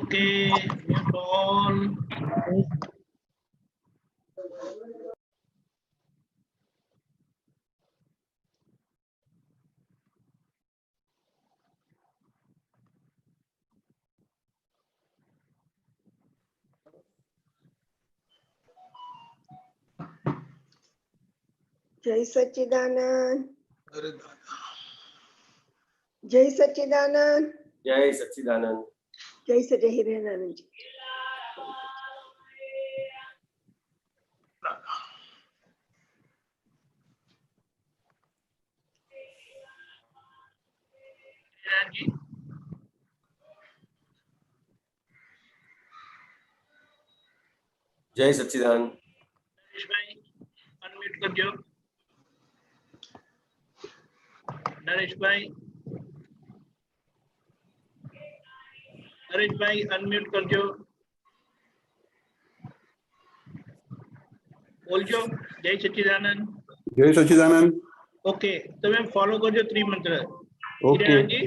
Okay, mute all. जय सच्चिदानंद। जय सच्चिदानंद। जय सच्चिदानंद। जय सच्चिदानंद हिरेनानंद जी। जय सच्चिदानंद। नरेश भाई अनम्यूट कर दो। नरेश भाई अनम्यूट कर दो। बोलजो जय सच्चिदानंद। जय सच्चिदानंद। ओके તમે ફોલો કરજો ત્રિમંત્ર। ઓકે હિરેનજી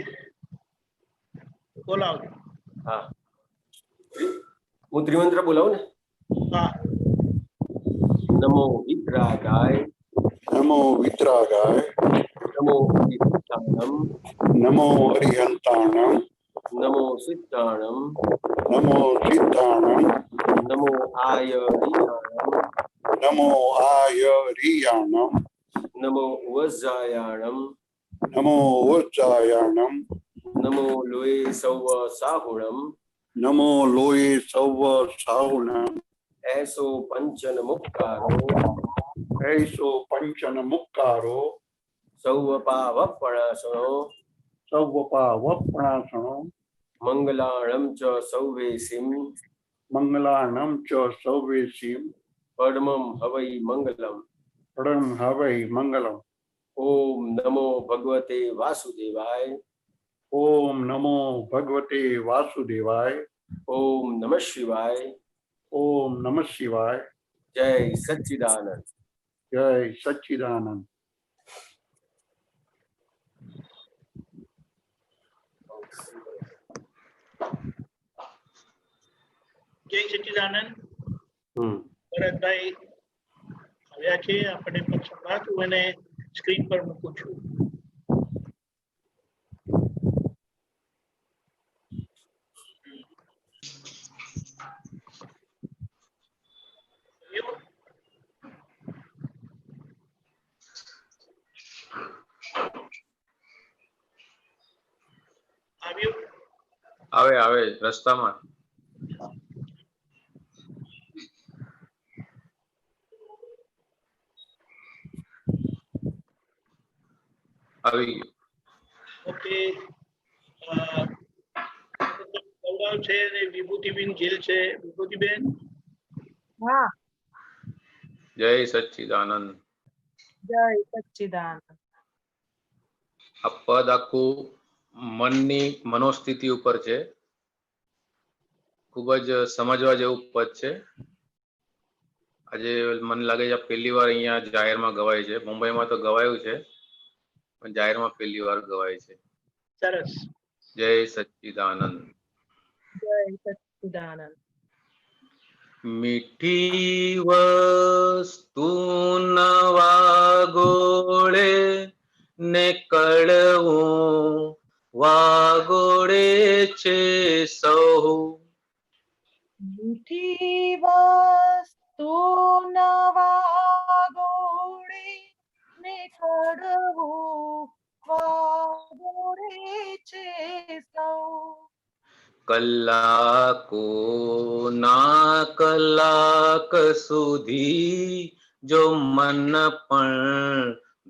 બોલાવો। હા હું ત્રિમંત્ર બોલાવું ને। હા નમો વિતરાગાય नमो वितरागाय नमो अरिहंताणं नमो अरिहंताणं नमो सिद्धाणं नमो सिद्धाणं नमो आयरियाणं नमो आयरियाणं नमो वज्रायाणं नमो वज्रायाणं नमो लोये सौव साहुणं नमो लोये सौव साहुणं ऐसो पंचन मुक्कारो ऐसो पंचन मुक्कारो सौवपावपणसनो सौवपा वपणासनो मंगलाणं च सौवेसिं मंगलानं च सौवेसिं परमं हवै मंगलम्। परं हवै मंगलम्। ओम नमो भगवते वासुदेवाय। ओम नमो भगवते वासुदेवाय। ओम नमः शिवाय। ओम नमः शिवाय। जय सच्चिदानंद। जय सच्चिदानंद। જય સચ્ચિદાનંદ। ભરતભાઈ આવ્યા છે આપણે પક્ષપાત હું એને સ્ક્રીન પર મૂકું છું। આવ્યું આવે આવે રસ્તામાં આવી ગયું। ઓકે ગૌરવ છે અને વિભૂતિબેન ગિલ છે। વિભૂતિબેન हाँ જય સચ્ચિદાનંદ। जय सच्चिदानंद। આ પદ આખું મનની મનોસ્થિતિ ઉપર છે। ખૂબ જ સમજવા જેવું પદ છે। આજે મને લાગે છે પહેલી વાર અહીંયા જાહેરમાં ગવાય છે। મુંબઈમાં તો ગવાયું છે પણ જાહેરમાં પહેલી વાર ગવાય છે। સરસ। જય સચ્ચિદાનંદ। जय सच्चिदानंद। मीठी वस्तु वागोड़े ने कड़वू वागोड़े छे सौ। मीठी वस्तु वागोड़े ने कड़वू वागोड़े छे सौ। कलाको ना कलाक सुधी जो मन पण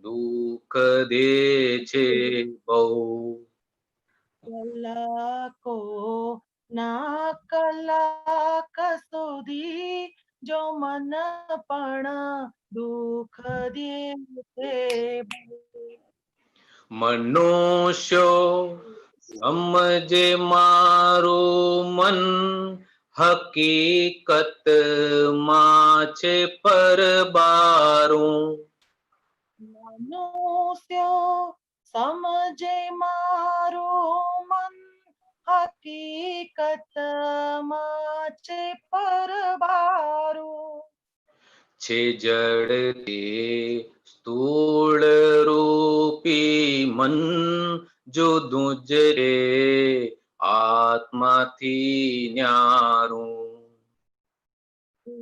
दुख दे छे बहु। कलाको ना कलाक सुधी जो मन पण दुख दे छे बहु। मनुष्यो समझे मारो मन हकीकत माचे पर बारू। मनुष्यो समझे मारो मन हकीकत હકીકતમાં છે પરબારું. છે જડ તે સ્થૂળ રૂપી મન જુદું જ રે આત્માથી ન્યારું.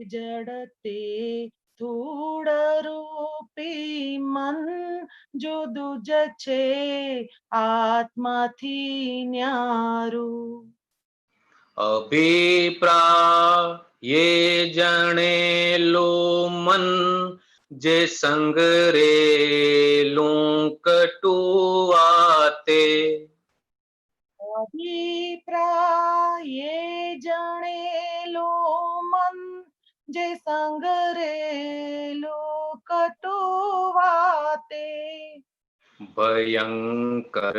જડતે સ્થૂળ રૂપી મન જુદું જ છે આત્માથી ન્યારું. અભિપ્રાય જણેલું મન જે સંગરેલું કટુવાતે. અભિપ્રાયે જણેલું મન જે સંગરેલું કટુવાતે. ભયંકર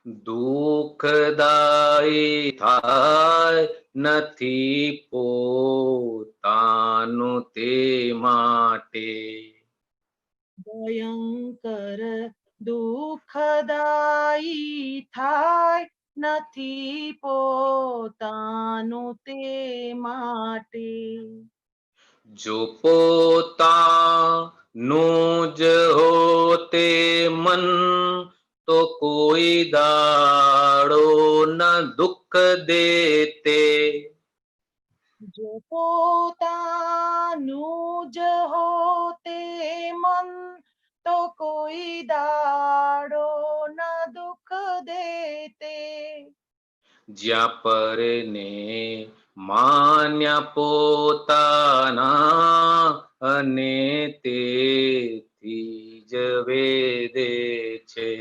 દુઃખદાયી થાય નથી પોતાનું તે માટે. ભયંકર દુઃખદાયી થાય નથી પોતાનું તે માટે. જો પોતાનું જ હોતે મન તો કોઈ દાડો ન દુઃખ દેતે. જો પોતાનું જ હોતે મન તો કોઈ દાડો ન દુઃખ દેતે. જ્યાં પરને માન્યા પોતાના અને તેથી જ વેદે છે.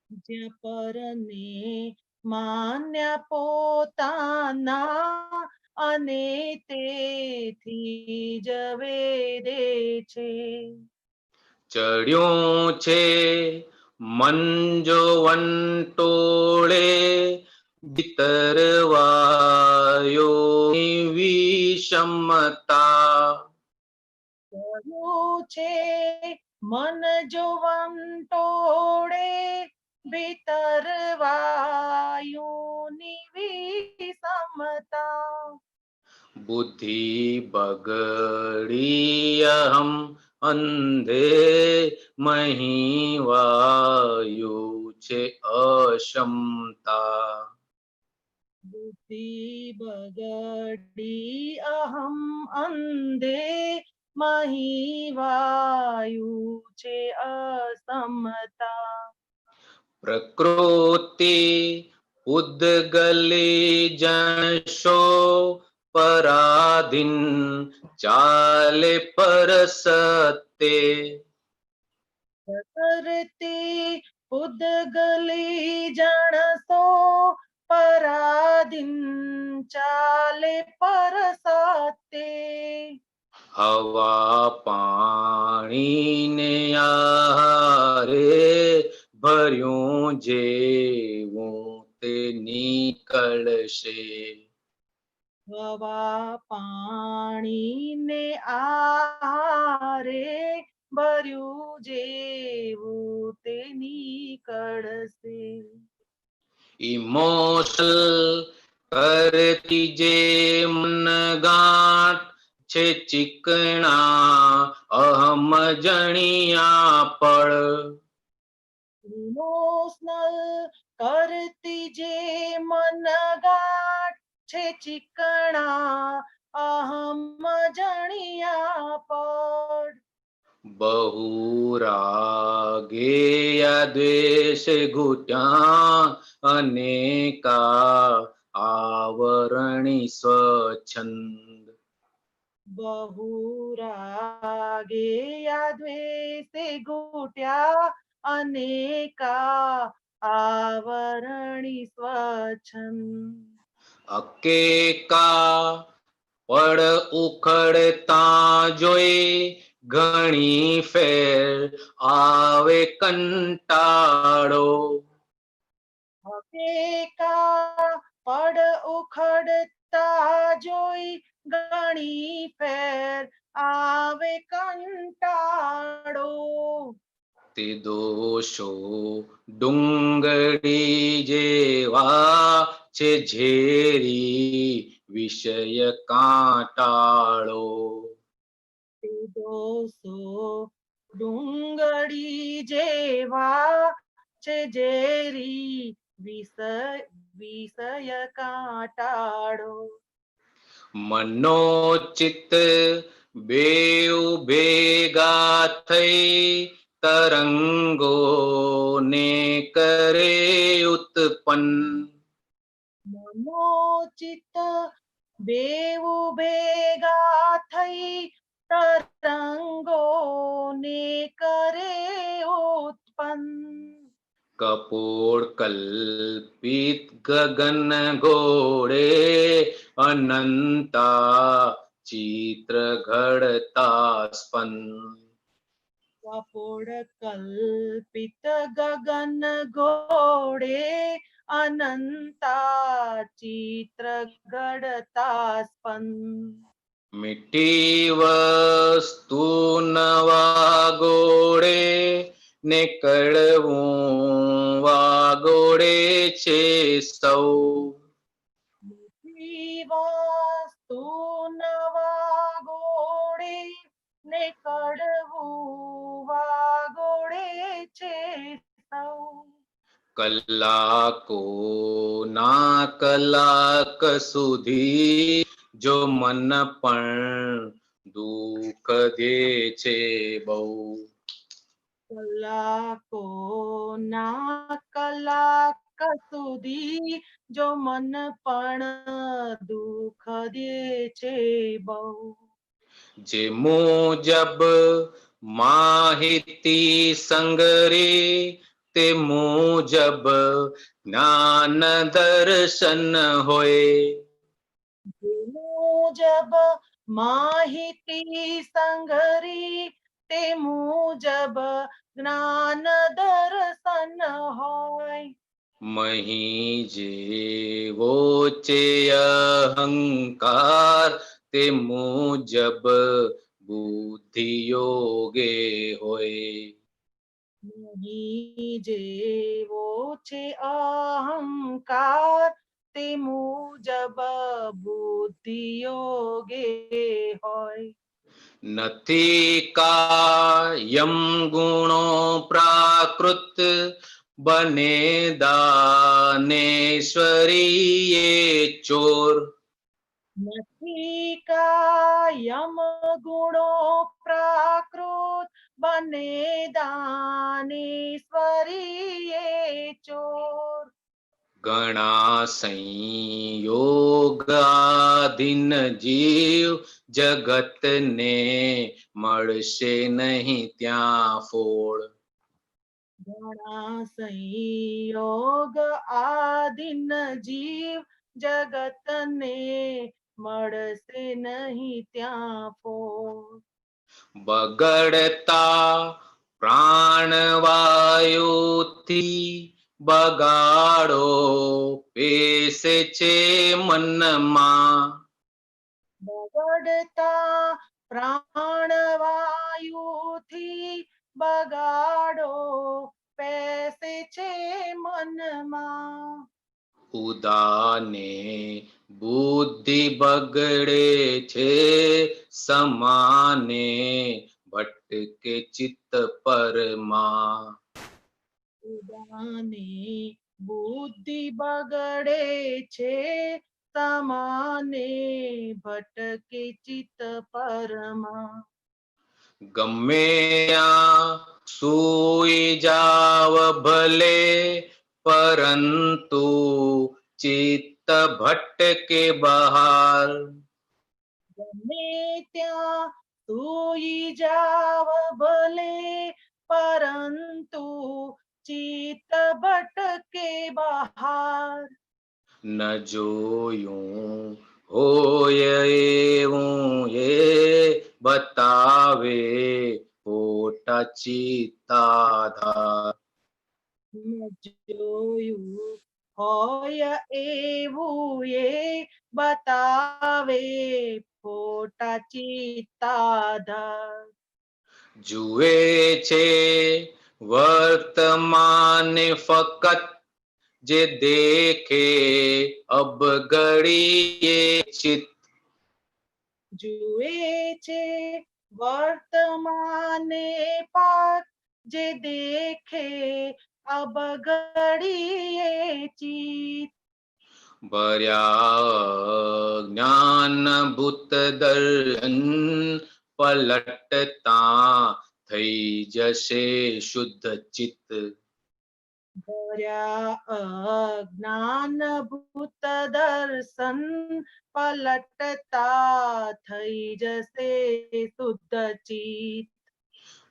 જ્યાં પરને માન્યા પોતાના અને તેથી જ વેદે છે. ચડ્યું છે મન જો વંટોળે ભીતરવાયોની વિષમતા. કર્યું છે મન જો વંટોળે ભીતર વાયુની વિષમતા. બુદ્ધિ બગડી અહમ અંધે મહી વાયુ છે અક્ષમતા. બુદ્ધિ બગડી અહમ અંધે મહી વાયુ છે અસમતા. પ્રકૃતિ ઉદ્ગલી જણશો પરાધીન ચાલે પર સત્ય. પ્રકૃતિ ઉદ્ગલી જણસો પરાધીન ચાલે પર સત્ય. હવા પાણી ને આહારે ભર્યું જેવું તે નીકળશે. હવા પાણી ને આહારે ભર્યું જેવું તે નીકળશે. ઇમોશનલ કરતી જે મન ગાંઠ છે ચીકણા અહમ જણિયા પળ. ઇમોશનલ કરતી જે મન ગાંઠ છે ચીકણા અહમ જણિયા પડ. બહુ રાગે દ્વેષ ઘૂટ્યા અનેકા આવરણી સ્વચ્છંદ. બહુ રાગે દ્વેષે ઘૂટ્યા અનેકા આવરણી સ્વચ્છંદ. અકેકા પડ ઉખડતા જોઈ ઘણી ફેર આવે કંટાળો. હકેકા પડ ઉખડતા જોઈ ઘણી ફેર આવે કંટાળો. તે દોષો ડુંગળી જેવા છે ઝેરી વિષય કાંટાળો. દોસો ડુંગળી જેવા છે ઝેરી વિષય કાંટાળો. મનોચિત્ત બેઉ ભેગા થઈ તરંગો ને કરે ઉત્પન્ન. મનોચિત્ત બેઉ ભેગા થઈ તરંગો ને કરે ઉત્પન્ન. કપોળ કલ્પિત ગગન ઘોડે અનંતા ચિત્ર ઘડતા સ્પન. કપોળ કલ્પિત ગગન ઘોડે અનંતા ચિત્ર ઘડતા સ્પન. મીઠી વસ્તુ નવા ગોળે ને કડવું વાગોળે છે સૌ. વસ્તુ નવા ગોળે ને કડવું વાગોળે છે સૌ. કલાકો ના કલાક સુધી જો મન પણ દુઃખ દે છે બહુ. કલાકો ના કલાક સુધી જો મન પણ દુઃખ દે છે બહુ. જે મુજબ માહિતી સંગરી તે મુજબ જ્ઞાન દર્શન હોય. જે મુજબ માહિતી સંગરી તે મુજબ જ્ઞાન દર્શન હોય. મહી જેવો છે અહંકાર તે મુજબ બુદ્ધિ યોગે હોય. નહીં જેવો છે અહંકાર તે મુજબ બુદ્ધિ યોગે હોય. નથી કાયમ ગુણો પ્રાકૃત બને દાનેશ્વરી એ ચોર. નથી કાયમ ગુણો પ્રાકૃત બને દાનેશ્વરી એ ચોર. ઘણા સંયોગાધીન જીવ જગતને મળશે નહીં ત્યાં ફોડ. ઘણા સંયોગ આધીન જીવ જગતને મળશે નહીં ત્યાં ફોડ. બગડતા પ્રાણવાયુથી બગાડો પેસે છે મનમાં. બગડતા પ્રાણવાયુથી બગાડો પેસે છે મનમાં. ઉદાને બુદ્ધિ બગડે છે સમાને ભટકે ચિત્ત પરમાં. ઉદાની બુદ્ધિ બગડે છે સમાને ભટકે ચિત્ત પરમાં. ગમે ત્યાં સૂઈ જાવ ભલે પરંતુ ચિત્ત ભટકે બહાર. ગમે ત્યાં સૂઈ જાવ ભલે પરંતુ ચિત્ત ભટકે બહાર. ન જોયું હોય એવું એ બતાવે ખોટા ચિત્તાધાર. જોયું હોય એવું એ બતાવે ખોટા ચિત્તાધાર. જુએ છે વર્તમાન ફકત જે દેખે અબ ઘડીએ ચિત્ત. જુએ છે વર્તમાને પાત, જે દેખે અબ ઘડીએ ચિત્ત. ભર્યા જ્ઞાન ભૂત દર્શન, પલટતા થઈ જશે શુદ્ધ ચિત્ત. ભર્યા અજ્ઞાન ભૂત દર્શન, પલટતા થઈ જશે શુદ્ધ ચિત્ત.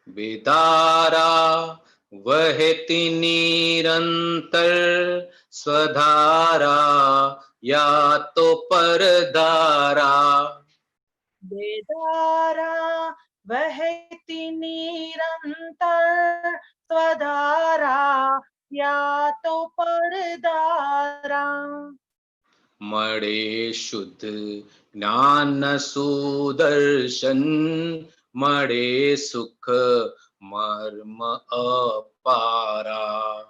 બેધારા વહેતી નિરંતર, સ્વધારા યા તો પરધારા. બેધારા વહેતી નિરંતર, સ્વધારા યા તો પરધારા. મળે શુદ્ધ જ્ઞાન સુદર્શન, મળે સુખ મર્મ અપારા.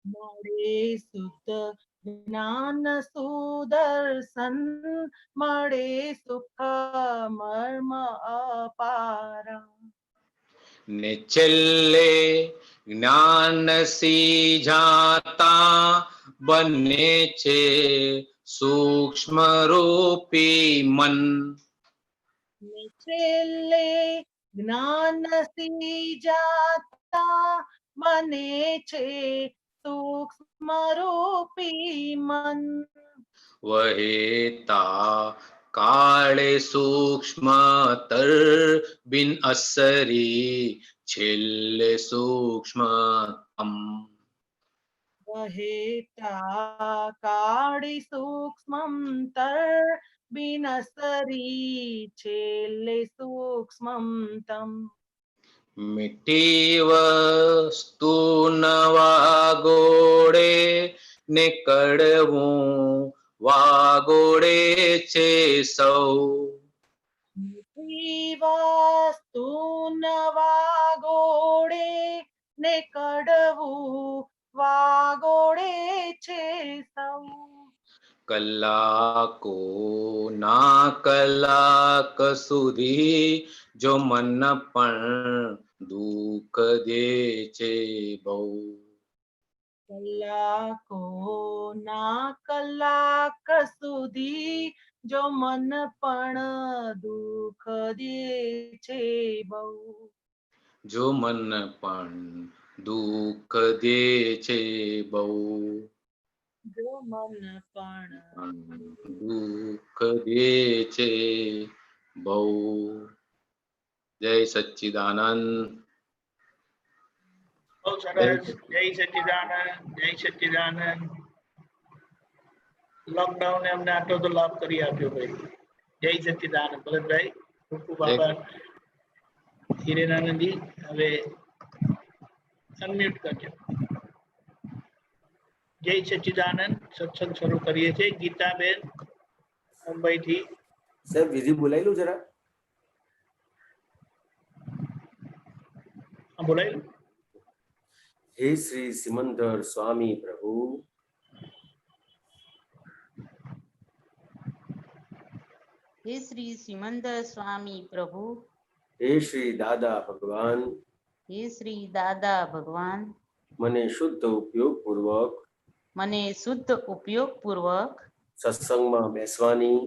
મળે શુદ્ધ જ્ઞાન સુદર્શન, મળે સુખ મર્મ અપારા. ને છેલ્લે જ્ઞાન સિંજાતા બને છે સૂક્ષ્મ રૂપી મન. ને છેલ્લે જ્ઞાન સિંજાતા બને છે સૂક્ષ્મ રૂપી મન. વહેતા કાળે સૂક્ષ્મતર, બિન અસરી છેલ્લે સૂક્ષ્મતમ. વહેતા કાળી સૂક્ષ્મતર, બિનસરી છેલ્લે સૂક્ષ્મતમ. મીઠી વસ્તુ વાગોડે, ને કડવું વાગોડે છે સૌ. મીઠી વસ્તુ વાગોડે, ને કડવું વાગોડે છે સૌ. કલાકો ના કલાક સુધી જો મન પણ દુઃખ દે છે બહુ. કલાકો ના કલાક સુધી જો મન પણ દુઃખ દે છે બહુ. જો મન પણ દુઃખ દે છે બહુ. જો મન પણ દુઃખ દે છે બહુ. જય સચ્ચિદાનંદ. બહુ સરસ. જય સચ્ચિદાનંદ, જય સચ્ચિદાનંદ. લોકડાઉન અમને આટલો તો લાભ કરી આપ્યો ભાઈ. જય સચ્ચિદાનંદ ભરતભાઈ, ખૂબ ખૂબ આભાર. હિરેનાનંદજી હવે અનમ્યુટ કરજો. જય સચ્ચિદાનંદ. સત્સંગ શરૂ કરીએ છીએ. ગીતાબેન મુંબઈથી. સાહેબ વિધિ બોલાયેલું જરા. હા, બોલાયેલું. હે શ્રી સિમંદર સ્વામી પ્રભુ, હે શ્રી સિમંદર સ્વામી પ્રભુ, હે શ્રી દાદા ભગવાન, હે શ્રી દાદા ભગવાન, મને શુદ્ધ ઉપયોગ પૂર્વક મને શુદ્ધ ઉપયોગ પૂર્વક સત્સંગમાં બેસવાની,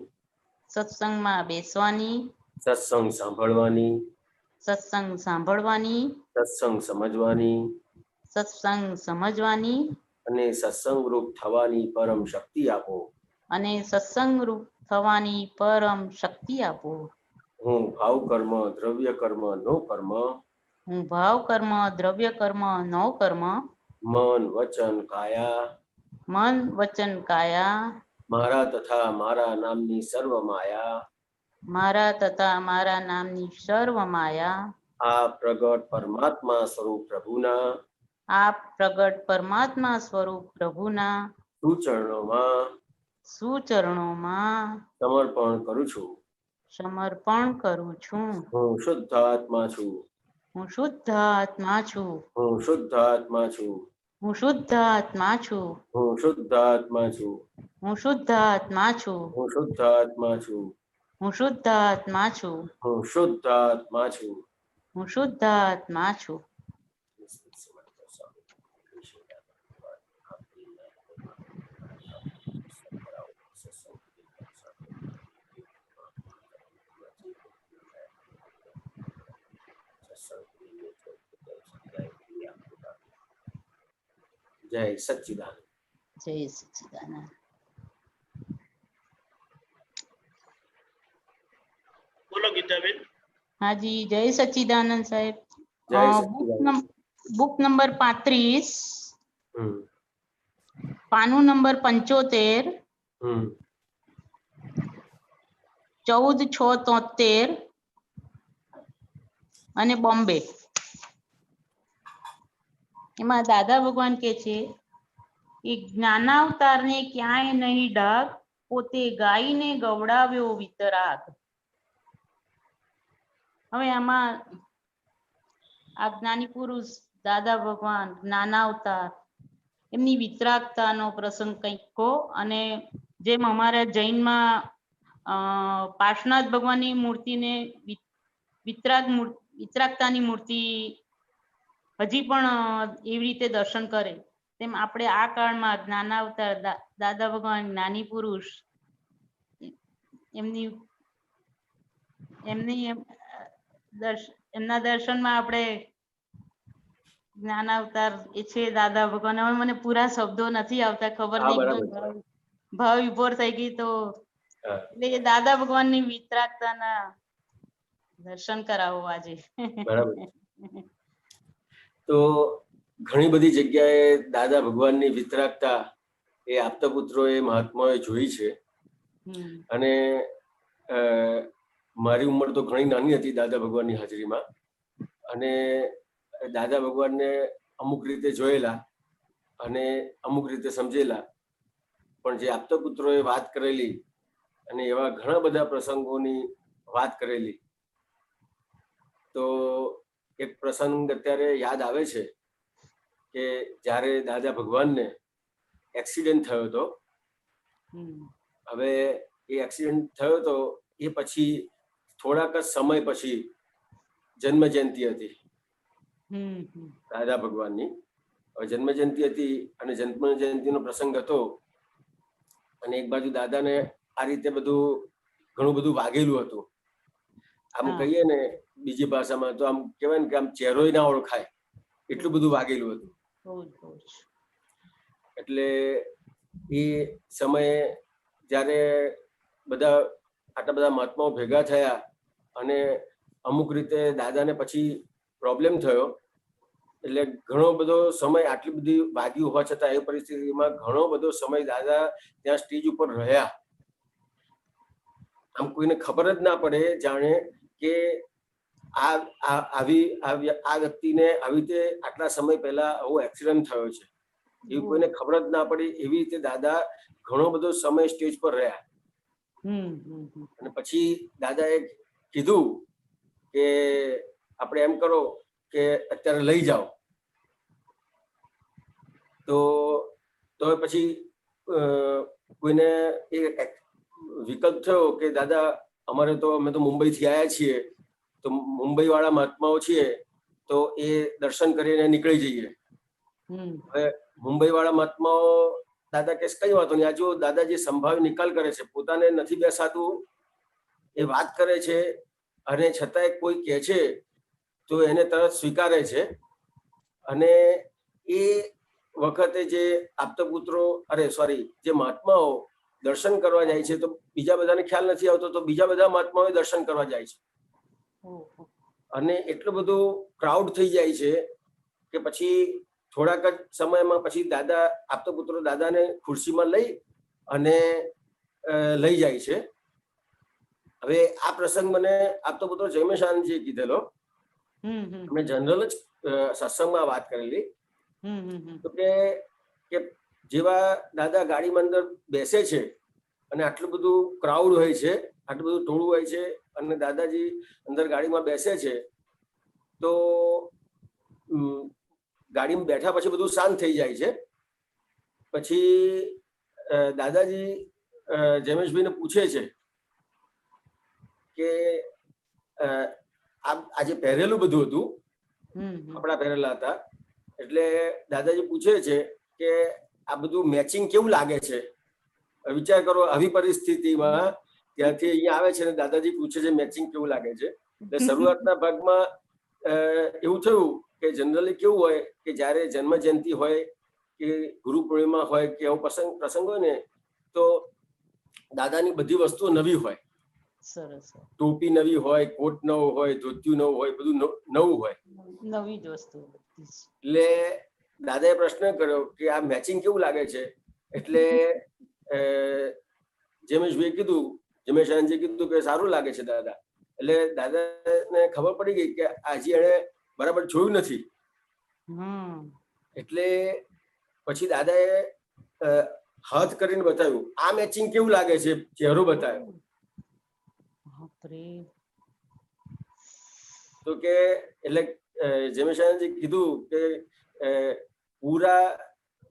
સત્સંગમાં બેસવાની, સત્સંગ સાંભળવાની, સત્સંગ સાંભળવાની, સત્સંગ સમજવાની સત્સંગ સમજવાની અને સત્સંગ રૂપ થવાની પરમ શક્તિ આપો. અને સત્સંગ રૂપ થવાની પરમ શક્તિ આપો. હું ભાવ કર્મ, દ્રવ્ય કર્મ, નો કર્મ, હું ભાવ કર્મ, દ્રવ્ય કર્મ, નો કર્મ, મન વચન કાયા, મન વચન કાયા, મારા તથા મારા નામની સર્વ માયા, મારા તથા મારા નામની સર્વ માયા, આ પ્રગટ પરમાત્મા સ્વરૂપ પ્રભુના આપ પ્રગટ પરમાત્મા સ્વરૂપ પ્રભુના સુચરણોમાં સમર્પણ કરું છું. સમર્પણ કરું છું. હું શુદ્ધ આત્મા છું. હું શુદ્ધ આત્મા છું. હું શુદ્ધ આત્મા છું. હું શુદ્ધ આત્મા છું. હું શુદ્ધ આત્મા છું. હું શુદ્ધ આત્મા છું. હું શુદ્ધ આત્મા છું. હું શુદ્ધ આત્મા છું. હું શુદ્ધ આત્મા છું. હું શુદ્ધ આત્મા છું. જય સચ્ચિદાનંદ. જય સચ્ચિદાનંદ. બોલો ગીતાબેન. હાજી જય સચ્ચિદાનંદ સાહેબ. જય સચ્ચિદાનંદ. બુક નંબર 35, હમ પાનું નંબર 75, હમ 14/6/73 અને બોમ્બે. એમાં દાદા ભગવાન કે છે કે જ્ઞાનાવતારને ક્યાંય નહીં ડાઘ, પોતે ગાયને ગવડાવ્યો વિતરાગ. હવે આમાં આ જ્ઞાની પુરુષ દાદા ભગવાન જ્ઞાનાવતાર એમની વિતરાગતાનો પ્રસંગ કંઈક કહો. અને જેમ અમારા જૈનમાં પાર્શ્વનાથ ભગવાનની મૂર્તિને વિતરાગતાની મૂર્તિ હજી પણ એવી રીતે દર્શન કરે, તેમ આપણે આ કાળમાં જ્ઞાનાવતાર દાદા ભગવાન જ્ઞાની પુરુષ એમના દર્શનમાં આપણે જ્ઞાનાવતાર એ છે દાદા ભગવાન. હવે મને પૂરા શબ્દો નથી આવતા, ખબર હા, નહીં, બરાબર એકદમ ભાવ વિભોર થઈ ગઈ. તો હા. એટલે એ દાદા ભગવાનની વિતરાગતાના દર્શન કરાવો આજે. બરાબર. તો ઘણી બધી જગ્યાએ દાદા ભગવાનની વિતરાગતા એ આપતા પુત્રોએ મહાત્માઓએ જોઈ છે. અને મારી ઉંમર તો ઘણી નાની હતી દાદા ભગવાનની હાજરીમાં, અને દાદા ભગવાનને અમુક રીતે જોયેલા અને અમુક રીતે સમજેલા. પણ જે આપતા પુત્રોએ વાત કરેલી અને એવા ઘણા બધા પ્રસંગોની વાત કરેલી, તો એક પ્રસંગ અત્યારે યાદ આવે છે કે જ્યારે દાદા ભગવાનને એક્સિડન્ટ થયો હતો. હવે એ એક્સિડન્ટ થયો હતો એ પછી થોડાક જ સમય પછી જન્મ જયંતિ હતી દાદા ભગવાનની. હવે જન્મ જયંતિ હતી અને જન્મ જયંતિનો પ્રસંગ હતો, અને એક બાજુ દાદાને આ રીતે ઘણું બધું વાગેલું હતું. આમ કહીએ ને બીજી ભાષામાં તો આમ કહેવાય ને કે આમ ચહેરોય ના ઓળખાય એટલું બધું વાગેલું હતું. એટલે એ સમયે જ્યારે આટલા બધા મહાત્માઓ ભેગા થયા અને અમુક રીતે દાદાને પછી પ્રોબ્લેમ થયો, એટલે ઘણો બધો સમય આટલી બધી વાગ્યું હોવા છતાં એ પરિસ્થિતિમાં ઘણો બધો સમય દાદા ત્યાં સ્ટેજ ઉપર રહ્યા. આમ કોઈને ખબર જ ના પડે જાણે કે આ વ્યક્તિને આવી રીતે આટલા સમય પહેલા આવો એક્સિડન્ટ થયો છે, એવું કોઈને ખબર જ ના પડી. એવી રીતે દાદા ઘણો બધો સમય સ્ટેજ પર રહ્યા. અને પછી દાદાએ કીધું કે આપણે એમ કરો કે અત્યારે લઈ જાઓ. તો પછી કોઈને એ વિકલ્પ થયો કે દાદા અમે તો મુંબઈથી આવ્યા છીએ, તો મુંબઈ વાળા મહાત્માઓ છીએ તો એ દર્શન કરીને નીકળી જઈએ. હવે મુંબઈ વાળા મહાત્માઓ દાદા કે કઈ વાતો નહીં, આ જો દાદાજી સંભાવ્ય નિકાલ કરે છે, પોતાને નથી બેસાતું એ વાત કરે છે, અને છતાંય કોઈ કહે છે તો એને તરત સ્વીકારે છે. અને એ વખતે જે આપતા પુત્રો જે મહાત્માઓ દર્શન કરવા જાય છે, તો બીજા બધાને ખ્યાલ નથી આવતો, તો બીજા બધા મહાત્માઓ દર્શન કરવા જાય છે. અને એટલું બધું ક્રાઉડ થઈ જાય છે કે પછી થોડાક જ સમયમાં પછી દાદા આપતા પુત્રો દાદાને ખુરશીમાં લઈ અને લઈ જાય છે. હવે આ પ્રસંગ મને આપતા પુત્રો જયમેશ આનંદજીએ કીધેલો. મેં જનરલ જ સત્સંગમાં વાત કરેલી તો કે જેવા દાદા ગાડીમાં અંદર બેસે છે અને આટલું બધું ક્રાઉડ હોય છે, આટલું બધું ટોળું હોય છે, અને દાદાજી અંદર ગાડીમાં બેસે છે, તો ગાડીમાં બેઠા પછી બધું શાંત થઈ જાય છે. પછી દાદાજી જમેશભાઈને પૂછે છે કે આજે પહેરેલું બધું હતું, કપડા પહેરેલા હતા, એટલે દાદાજી પૂછે છે કે આ બધું મેચિંગ કેવું લાગે છે. વિચાર કરો, આવી પરિસ્થિતિમાં ત્યાંથી અહીંયા આવે છે અને દાદાજી પૂછે છે મેચિંગ કેવું લાગે છે. એટલે શરૂઆતના ભાગમાં એવું થયું કે જનરલી કેવું હોય કે જયારે જન્મ જયંતિ હોય કે ગુરુ પૂર્ણિમા હોય કે એવો પ્રસંગ હોય ને, તો દાદાની બધી વસ્તુઓ નવી હોય. ટોપી નવી હોય, કોટ નવો હોય, ધોતિયું નવું હોય, બધું નવું હોય, નવી જ વસ્તુ. એટલે દાદાએ પ્રશ્ન કર્યો કે આ મેચિંગ કેવું લાગે છે. એટલે જમેશભાઈ કીધું, જમેશ આનંદજી કીધું કે સારું લાગે છે દાદા. એટલે દાદાને ખબર પડી ગઈ કે આજે એને બરાબર જોયું નથી. એટલે પછી દાદાએ હાથ કરીને બતાવ્યું, આ મેચિંગ કેવું લાગે છે, ચહેરો બતાવ્યો. તો કે એટલે જમેશ આનંદજી કીધું કે પૂરા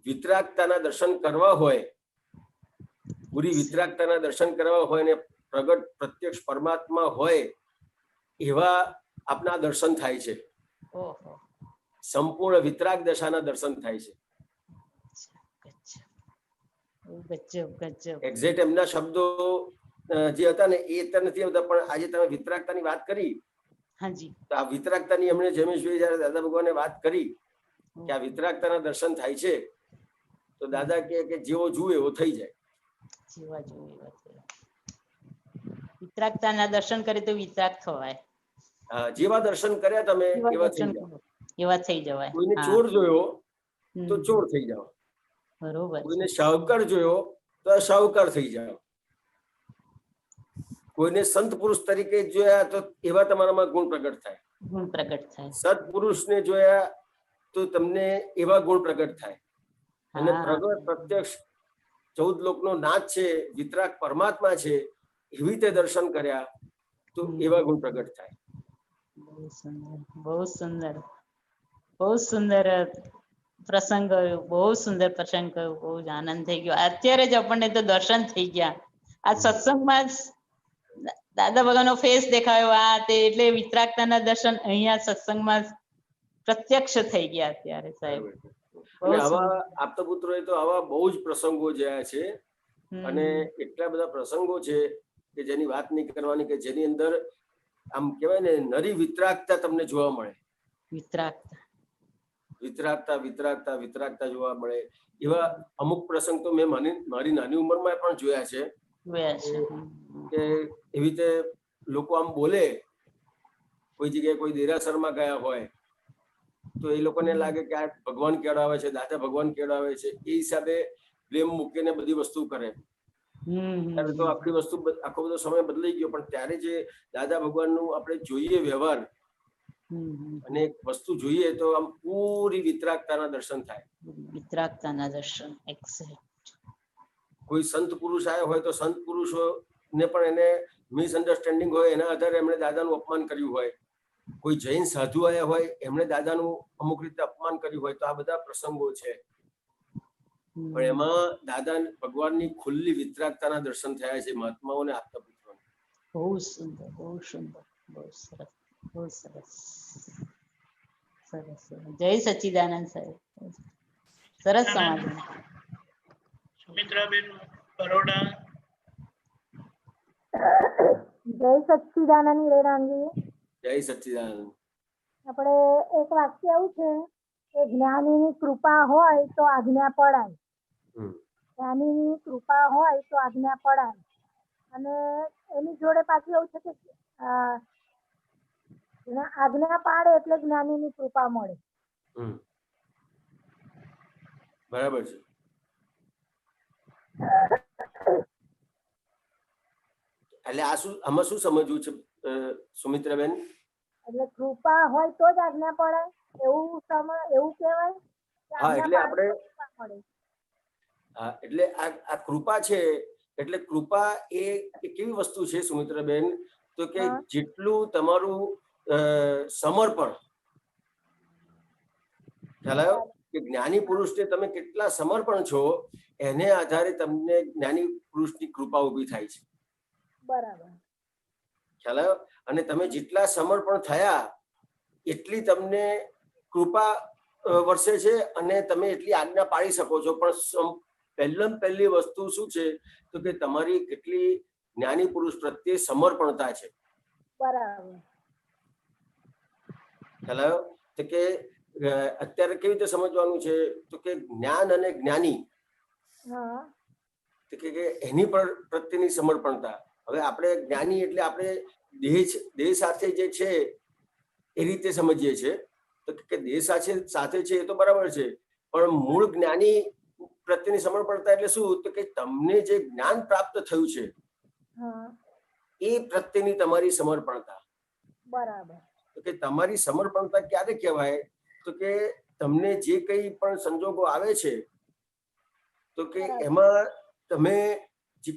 વિતરાગતાના દર્શન કરવા હોય, પૂરી વિતરાગતાના દર્શન કરવા હોય ને પ્રગટ પ્રત્યક્ષ પરમાત્મા હોય એવા આપના દર્શન થાય છે. સંપૂર્ણ વિતરાગ દશાના દર્શન થાય છે. એક્ઝેક્ટ એમના શબ્દો જે હતા ને એ તો નથી આવતા, પણ આજે તમે વિતરાગતાની વાત કરી, તો આ વિતરાગતાની એમણે જમેશભાઈ જયારે દાદા ભગવાને વાત કરી કે આ વિતરાગતાના દર્શન થાય છે, તો દાદા કે જેવો જુએ એવો થઈ જાય. વિતરાગતાના દર્શન કરે તો વિતરાગ થવાય. જેવા દર્શન કર્યા તમે એવા થઈ જવાય. કોઈને ચોર જોયો તો ચોર થઈ જાવ, બરોબર. કોઈને શાહુકાર જોયો તો શાહુકાર થઈ જાવ, કોઈને સંત પુરુષ તરીકે જોયા તો એવા તમારામાં ગુણ પ્રગટ થાય. ગુણ પ્રગટ થાય. સત્પુરુષને જોયા તો તમને એવા ગુણ પ્રગટ થાય. અને પ્રગટ પ્રત્યક્ષ 14 લોકનો નાથ છે, વિતરાગ પરમાત્મા છે, એવી રીતે દર્શન કર્યા તો એવા ગુણ પ્રગટ થાય. બહુ સુંદર, બહુ સુંદર, બહુ સુંદર પ્રસંગ ગયો, બહુ સુંદર પ્રસંગ ગયો. બહુ જ આનંદ થઈ ગયો. અત્યારે જ આપણને તો દર્શન થઈ ગયા. આ સત્સંગમાં જ દાદા ભગવાનનો ફેસ દેખાયો. આ તે એટલે વિતરાગતાના દર્શન અહીંયા સત્સંગમાં પ્રત્યક્ષ થઈ ગયા અત્યારે સાહેબ. અને આવા આપતા પુત્રોએ તો આવા બહુ જ પ્રસંગો જોયા છે, અને એટલા બધા પ્રસંગો છે કે જેની વાત નહીં કરવાની, કે જેની અંદર આમ કહેવાય ને નરી વિતરાગતા તમને જોવા મળે. વિતરાગતા વિતરાગતા વિતરાગતા જોવા મળે. એવા અમુક પ્રસંગ તો મેં મારી નાની ઉંમરમાં પણ જોયા છે કે એવી રીતે લોકો આમ બોલે, કોઈ જગ્યાએ કોઈ દેરાસરમાં ગયા હોય તો એ લોકોને લાગે કે આ ભગવાન કેળાવે છે, દાદા ભગવાન કેળાવે છે, એ હિસાબે પ્રેમ મૂકીને બધી વસ્તુ કરે. ત્યારે તો આપણી વસ્તુ આખો બધો સમય બદલાઈ ગયો, પણ ત્યારે જે દાદા ભગવાનનું આપણે જોઈએ વ્યવહાર અને વસ્તુ જોઈએ તો આમ પૂરી વિતરાગતાના દર્શન થાય. વિતરાગતાના દર્શન. કોઈ સંત પુરુષ આવ્યા હોય તો સંત પુરુષોને પણ એને મિસઅન્ડરસ્ટેન્ડિંગ હોય, એના આધારે એમણે દાદાનું અપમાન કર્યું હોય. કોઈ જૈન સાધુ આવ્યા હોય, એમણે દાદાનું અમુક રીતે અપમાન કર્યું હોય. તો આ બધા પ્રસંગો છે, પણ એમાં દાદા ભગવાનની ખુલ્લી વિતરાગતાના દર્શન થયા છે મહાત્માઓને, આપતા પુત્રોને. બહુ સુંદર, બહુ સુંદર, બહુ સરસ, બહુ સરસ, સરસ. જય સચ્ચિદાનંદ સાહેબ. સરસ સમાધાન. સુમિત્રાબેન બરોડા. જય સચ્ચિદાનંદ રેરાનજી. જય સચ્ચિદાનંદ. આપણે એક વાક્ય એવું છે કે જ્ઞાનીની કૃપા હોય તો આજ્ઞા પડાય. જ્ઞાનીની કૃપા હોય તો આજ્ઞા પડાય. અને એની જોડે પાછું એવું છે કે આજ્ઞા પાડે એટલે જ્ઞાનીની કૃપા મળે. બરાબર છે. એટલે આમાં શું સમજવું છે સુમિત્રાબેન? એટલે કૃપા હોય તો જ આજ્ઞા પડાય એવું કહેવાય. હા, એટલે આપણે એટલે આ કૃપા છે, એટલે કૃપા એ કેવી વસ્તુ છે સુમિત્રાબેન? તો કે જેટલું તમારું સમર્પણ, ખ્યાલ આવ્યો કે જ્ઞાની પુરુષને તમે કેટલા સમર્પણ છો એને આધારે તમને જ્ઞાની પુરુષની કૃપા ઊભી થાય છે. બરાબર. ખ્યાલ આવ્યો? અને તમે જેટલા સમર્પણ થયા એટલી તમને કૃપા વર્ષે છે અને તમે એટલી આજ્ઞા પાડી શકો છો. પણ પહેલી વસ્તુ શું છે તો કે તમારી કેટલી જ્ઞાની પુરુષ પ્રત્યે સમર્પણતા છે. બરાબર. ખ્યાલ આવ્યો? તો કે અત્યારે કેવી રીતે સમજવાનું છે તો કે જ્ઞાન અને જ્ઞાની હા. તો કે એની પર પ્રત્યેની સમર્પણતા. હવે આપણે જ્ઞાની એટલે આપણે દેહ સાથે જે છે એ રીતે સમજીએ છીએ તો કે દેહ સાથે છે એ તો બરાબર છે, પણ મૂળ જ્ઞાની પ્રત્યેની સમર્પણતા એટલે શું તો કે તમને જે જ્ઞાન પ્રાપ્ત થયું છે એ પ્રત્યેની તમારી સમર્પણતા. બરાબર. તો કે તમારી સમર્પણતા ક્યારે કહેવાય તો કે તમને જે કંઈ પણ સંજોગો આવે છે તો કે એમાં તમે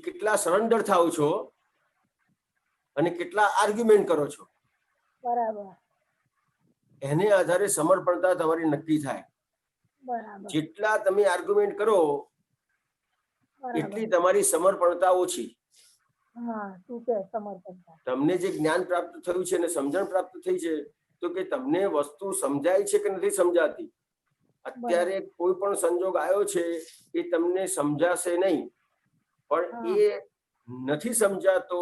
કેટલા સરેન્ડર થાવ છો અને કેટલા આર્ગ્યુમેન્ટ કરો છો. બરાબર. એને આધારે સમર્પણતા તમારી નક્કી થાય. બરાબર. જેટલા તમે આર્ગ્યુમેન્ટ કરો એટલી તમારી સમર્પણતા ઓછી. હા, શું કે સમર્પણતા. તમને જે જ્ઞાન પ્રાપ્ત થયું છે અને સમજણ પ્રાપ્ત થઈ છે તો કે તમને વસ્તુ સમજાય છે કે નથી સમજાતી. અત્યારે કોઈ પણ સંજોગ આવ્યો છે એ તમને સમજાશે નહીં, પણ એ નથી સમજાતો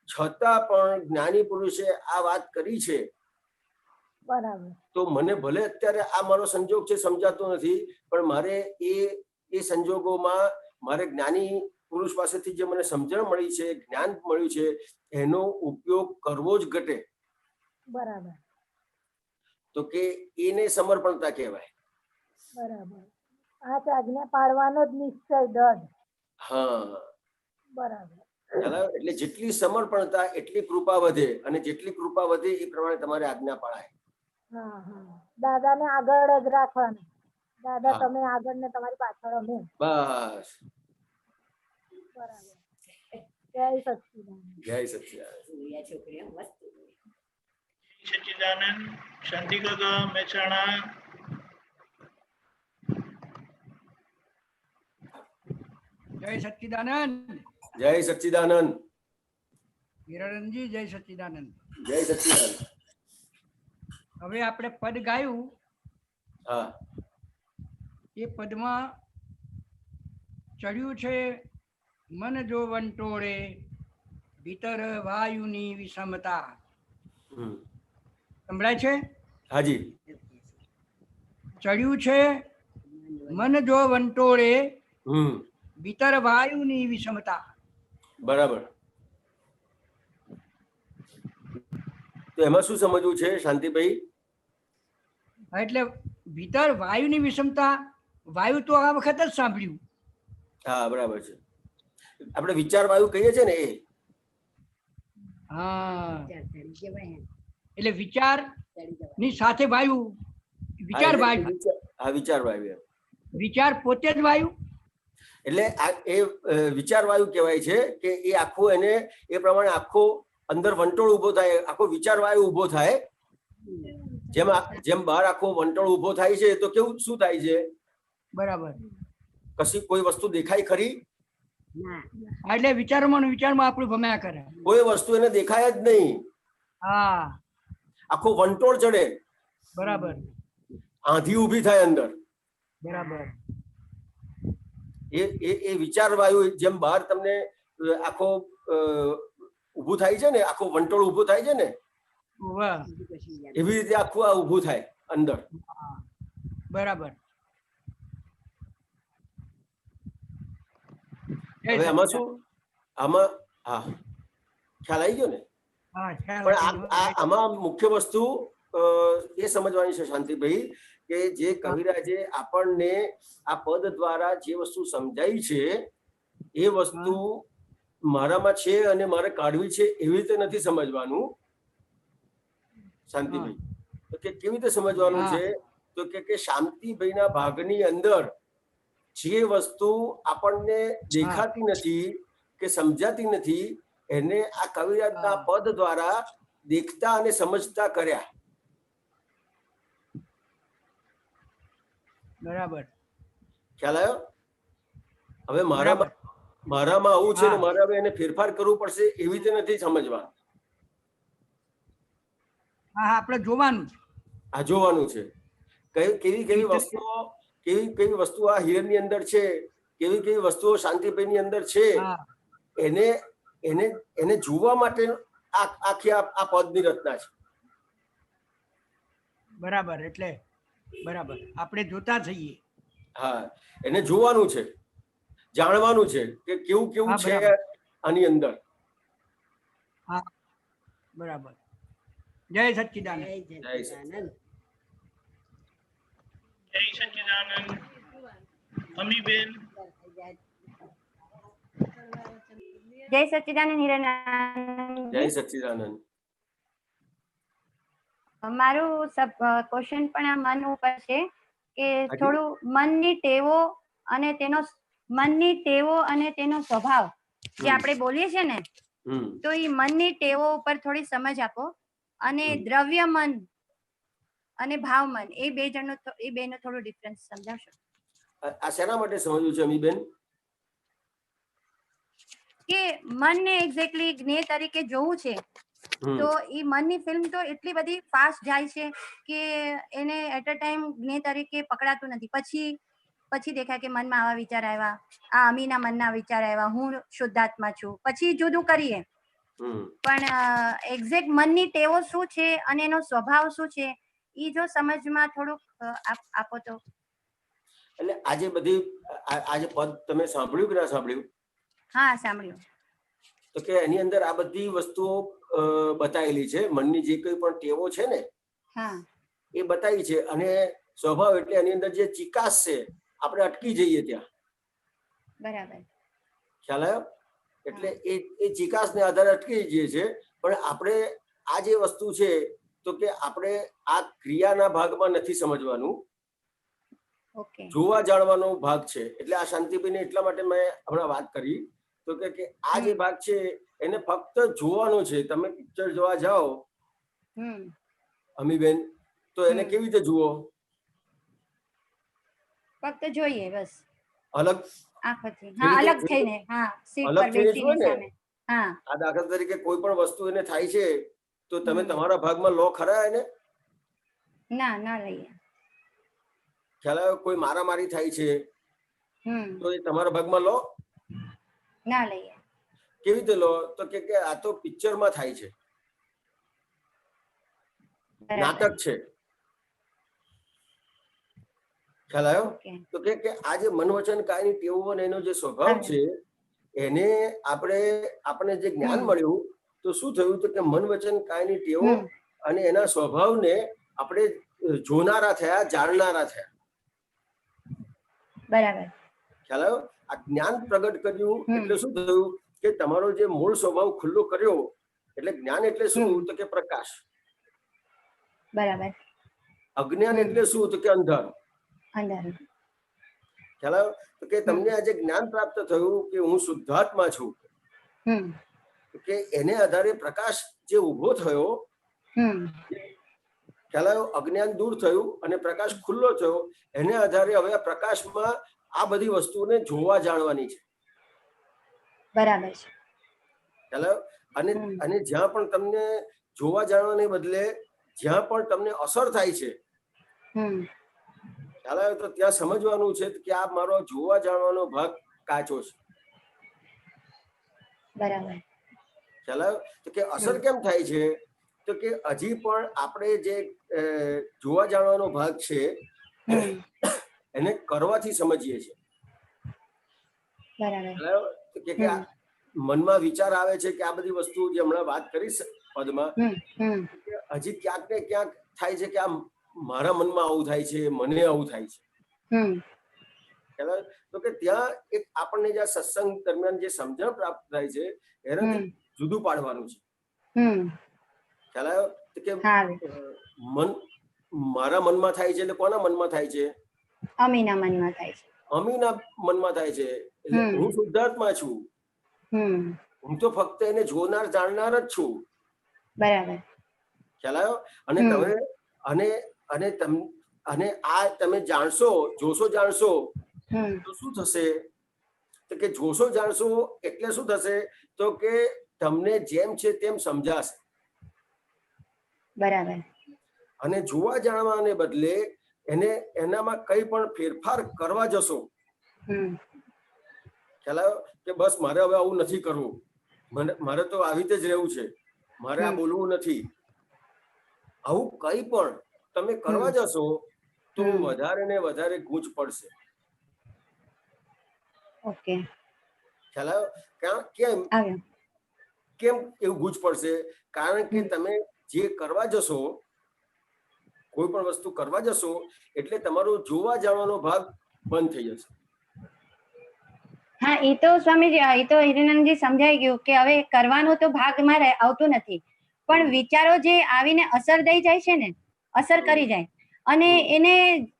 છતાં પણ જ્ઞાની પુરુષે આ વાત કરી છે. બરાબર. તો મને ભલે અત્યારે આ મારો સંજોગ છે સમજાતો નથી, પણ મારે એ સંજોગોમાં મારે જ્ઞાની પુરુષ પાસેથી જે મને સમજણ મળી છે, જ્ઞાન મળ્યું છે, એનો ઉપયોગ કરવો જ ઘટે. બરાબર. તો કે એને સમર્પણતા કહેવાય. બરાબર. આ તો આજ્ઞા પાડવાનો જ નિશ્ચય દૃઢ. હા, બરાબર. એટલે જેટલી સમર્પણતા એટલી કૃપા વધે, અને જેટલી કૃપા વધે એ પ્રમાણે તમારે આજ્ઞા પાળાય. હા હા, દાદાને આગળ જ રાખવાના. દાદા તમે આગળ ને તમારી પાછળ અમે. બસ. બરાબર. જય સચ્ચિદાનંદ. જય સચ્ચિદાનંદ. સચ્ચિદાનંદ. શાંતિકાકા મહેસાણા. જય સચ્ચિદાનંદ. જય સચ્ચિદાનંદ. હિરણજી જય સચ્ચિદાનંદ. જય સચ્ચિદાનંદ. હવે આપણે પદ ગાયું. હા. એ પદમાં ચડ્યું છે મન જો વંટોળે ભીતર વાયુની વિષમતા. સંભળાય છે? હાજી. ચડ્યું છે મન જો વંટોળે ભીતર વાયુની વિષમતા. બરાબર. તો એમાં શું સમજવું છે શાંતિભાઈ? એટલે ભીતર વાયુની વિષમતા, વાયુ તો આ વખત જ સાંભળ્યું. હા, બરાબર છે. આપણે વિચાર વાયુ કહીએ છીએ ને એ. હા, એટલે વિચાર ની સાથે વાયુ. વિચાર વાયુ. હા, વિચાર વાયુ. વિચાર પોતે જ વાયુ. એટલે એ વિચાર વાયુ કહેવાય છે કે એ આખું એને એ પ્રમાણે આખો અંદર વંટોળ ઉભો થાય, આખો વિચાર વાયુ ઉભો થાય. જેમ બહાર આખો વંટોળ ઉભો થાય છે તો કેવું શું થાય છે? બરાબર. કશી કોઈ વસ્તુ દેખાય ખરી? એટલે વિચારમાં આપણું ભમ્યા કરે. કોઈ વસ્તુ એને દેખાય જ નહીં. હા, આખો વંટોળ ચડે. બરાબર. આંધી ઉભી થાય અંદર. બરાબર. એ વિચાર વાયુ જેમ બહાર તમને આખો ઉભું થાય છે ને, આખો વંટોળ ઉભું થાય છે ને, એવી રીતે આખું આ ઉભું થાય અંદર. બરાબર. હવે આમાં શું, આમાં હા ખ્યાલ આવી ગયો ને? પણ આમાં મુખ્ય વસ્તુ એ સમજવાની છે શાંતિભાઈ કે જે કવિરાજે આપણને આ પદ દ્વારા જે વસ્તુ સમજાવી છે એ વસ્તુ મારામાં છે અને મારે કાઢવી છે એવી રીતે નથી સમજવાનું શાંતિભાઈ. તો કે કેવી રીતે સમજવાનું છે તો કે શાંતિભાઈના ભાગની અંદર જે વસ્તુ આપણને દેખાતી નથી કે સમજાતી નથી એને આ કવિરાજના પદ દ્વારા દેખતા અને સમજતા કર્યા. બરાબર ખ્યાલ આવ્યો? હવે બરાબર. મારામાં આવું છે ને હા. મારે હવે એને ફેરફાર કરવું પડશે એવી રીતે નથી સમજવા. હા હા આપણે જોવાનું છે. આ જોવાનું છે કેવી કેવી વસ્તુઓ આ હિરણની અંદર છે, કેવી કેવી વસ્તુઓ શાંતિભાઈની અંદર છે, હા એને એને એને જોવા માટે આખી આ પદની રચના છે. બરાબર એટલે બરાબર આપણે જોતા થઈએ. હા, એને જોવાનું છે, જાણવાનું છે કે કેવું કેવું હા, છે બરાબર. આની અંદર. હા બરાબર. જય સચ્ચિદાનંદ. જય સચ્ચિદાનંદ. જય સચ્ચિદાનંદ. અમીબેન. જય સચ્ચિદાનંદ હિરણાનંદ. જય સચ્ચિદાનંદ. મારું ક્વેશ્ચન પણ આ મન ઉપર છે કે હાજી. થોડું મનની ટેવો અને તેનો સ્વભાવ જે આપણે બોલીએ છીએ ને, તો એ મનની ટેવો ઉપર થોડી સમજ આપો. અને દ્રવ્ય મન અને ભાવ મન એ બેનો થોડું ડિફરન્સ સમજાવશો? આ શેના માટે સમજવું છે અમીબેન? કે મનને એક્ઝેક્ટલી જ્ઞેય તરીકે જોવું છે તો એ મનની ફિલ્મ તો એટલી બધી ફાસ્ટ જાય છે કે એને એટ અ ટાઈમ જ્ઞેય તરીકે પકડાતું નથી. પછી દેખાય કે મનમાં આવા વિચાર આવ્યા, આ અમીના મનના વિચાર આવ્યા, હું શુદ્ધાત્મા છું, પછી જુદું કરીએ. પણ એક્ઝેક્ટ મનની ટેવો શું છે અને એનો સ્વભાવ શું છે એ જો સમજમાં થોડુંક આપો તો. એટલે આજે પદ તમે સાંભળ્યું કે ના સાંભળ્યું? હા, સાંભળ્યું. તો કે એની અંદર આ બધી વસ્તુઓ બતાવેલી છે. મનની જે કોઈ પણ ટેવો છે ને એ બતાવી છે. અને સ્વભાવ એટલે એની અંદર જે ચિકાસ છે આપણે અટકી જઈએ ત્યાં. બરાબર. ખ્યાલ આવ્યો? એટલે એ ચિકાસને આધારે અટકી જઈએ છે. પણ આપણે આ જે વસ્તુ છે તો કે આપણે આ ક્રિયાના ભાગમાં નથી સમજવાનું, જોવા જાણવાનો ભાગ છે. એટલે આ શાંતિભાઈને એટલા માટે મેં હમણાં વાત કરી તો કે આ જે ભાગ છે એને ફક્ત જોવાનો છે. તમે પિક્ચર જોવા જાઓ અમીબેન, તો એને કેવી રીતે જુઓ? ફક્ત જોઈએ બસ. અલગ આંખોથી. હા, અલગ થઈને. હા, સીટ પર બેસીને સામે. હા. આ દાખલા તરીકે કોઈ પણ વસ્તુ એને થાય છે તો તમે તમારા ભાગમાં લો ખરા એને? ના લઈએ. ખ્યાલ આવ્યો? કોઈ મારામારી થાય છે તો એ તમારા ભાગમાં લો? ના લઈએ. કેવી રીતે લો? તો કે આ તો પિક્ચરમાં થાય છે, નાટક છે. ખ્યાલ આવ્યો? તો કે આ જે મન વચન કાયની ટેવો અને એનો જે સ્વભાવ છે એને આપણે જે જ્ઞાન મળ્યું તો શું થયું? તો કે મન વચન કાયની ટેવો અને એના સ્વભાવને આપણે જોનારા થયા, જાણનારા થયા. બરાબર. ખ્યાલ આવ્યો? આ જ્ઞાન પ્રગટ કર્યું એટલે શું થયું કે તમારો જે મૂળ સ્વભાવ ખુલ્લો કર્યો. એટલે જ્ઞાન એટલે શું? તો કે પ્રકાશ. બરાબર. અજ્ઞાન એટલે શું? તો કે અંધારું. ખ્યાલ આવ્યો? તો કે તમને આજે જ્ઞાન પ્રાપ્ત થયું કે હું શુદ્ધાત્મા છું, કે એને આધારે પ્રકાશ જે ઉભો થયો, ખ્યાલ આવ્યો? અજ્ઞાન દૂર થયું અને પ્રકાશ ખુલ્લો થયો. એને આધારે હવે આ પ્રકાશમાં આ બધી વસ્તુઓને જોવા જાણવાની છે. બરાબર છે. ખ્યાલ આવ્યો? અને જ્યાં પણ તમને જોવા જાણવાને બદલે જ્યાં પણ તમને અસર થાય છે, ખ્યાલ આવ્યો? તો ત્યાં સમજવાનું છે કે આ મારો જોવા જાણવાનો ભાગ કાચો છે. બરાબર. ખ્યાલ આવ્યો? તો કે અસર કેમ થાય છે? તો કે હજી પણ આપણે જે જોવા જાણવાનો ભાગ છે એને કરવાથી સમજીએ છીએ. કે મનમાં વિચાર આવે છે કે આ બધી વસ્તુ જે હમણાં વાત કરી પદમાં, હજી ક્યાંક ને ક્યાંક થાય છે કે આ મારા મનમાં આવું થાય છે, મને આવું થાય છે. તો કે ત્યાં એક આપણને જે સત્સંગ દરમિયાન જે સમજણ પ્રાપ્ત થાય છે એનાથી જુદું પાડવાનું છે. ખ્યાલ આવ્યો? કે મારા મનમાં થાય છે એટલે કોના મનમાં થાય છે? અમીના મનમાં થાય છે. અમીના મનમાં થાય છે. એટલે હું શુદ્ધાત્મા છું, હું તો ફક્ત એને જોનાર જાણનાર જ છું. બરાબર. ખ્યાલ આવ્યો? અને તમે અને આ તમે જાણશો, જોશો જાણશો હમ તો શું થશે? તો કે જોશો જાણશો એટલે શું થશે? તો કે તમને જેમ છે તેમ સમજાશે. બરાબર. અને જોવા જાણવાને બદલે એનામાં કઈ પણ ફેરફાર કરવા જશો, હમ ખ્યાલ આવ્યો? કે બસ મારે હવે આવું નથી કરવું, મારે તો આવી રીતે જ રહેવું છે, મારે આ બોલવું નથી, આવું કઈ પણ તમે કરવા જશો તો વધારે ને વધારે ગૂંચ પડશે. ઓકે. ખ્યાલ આવ્યો? કેમ એવું ગૂંચ પડશે? કારણ કે તમે જે કરવા જશો, કોઈ પણ વસ્તુ કરવા જશો એટલે તમારો જોવા જાણવાનો ભાગ બંધ થઈ જશે. હા, એ તો સ્વામીજી, એ તો હિરેનંદજી સમજાઈ ગયું કે હવે કરવાનો તો ભાગ મારે આવતું નથી, પણ વિચારો જે આવીને અસર દઈ જાય છે ને, અસર કરી જાય, અને એને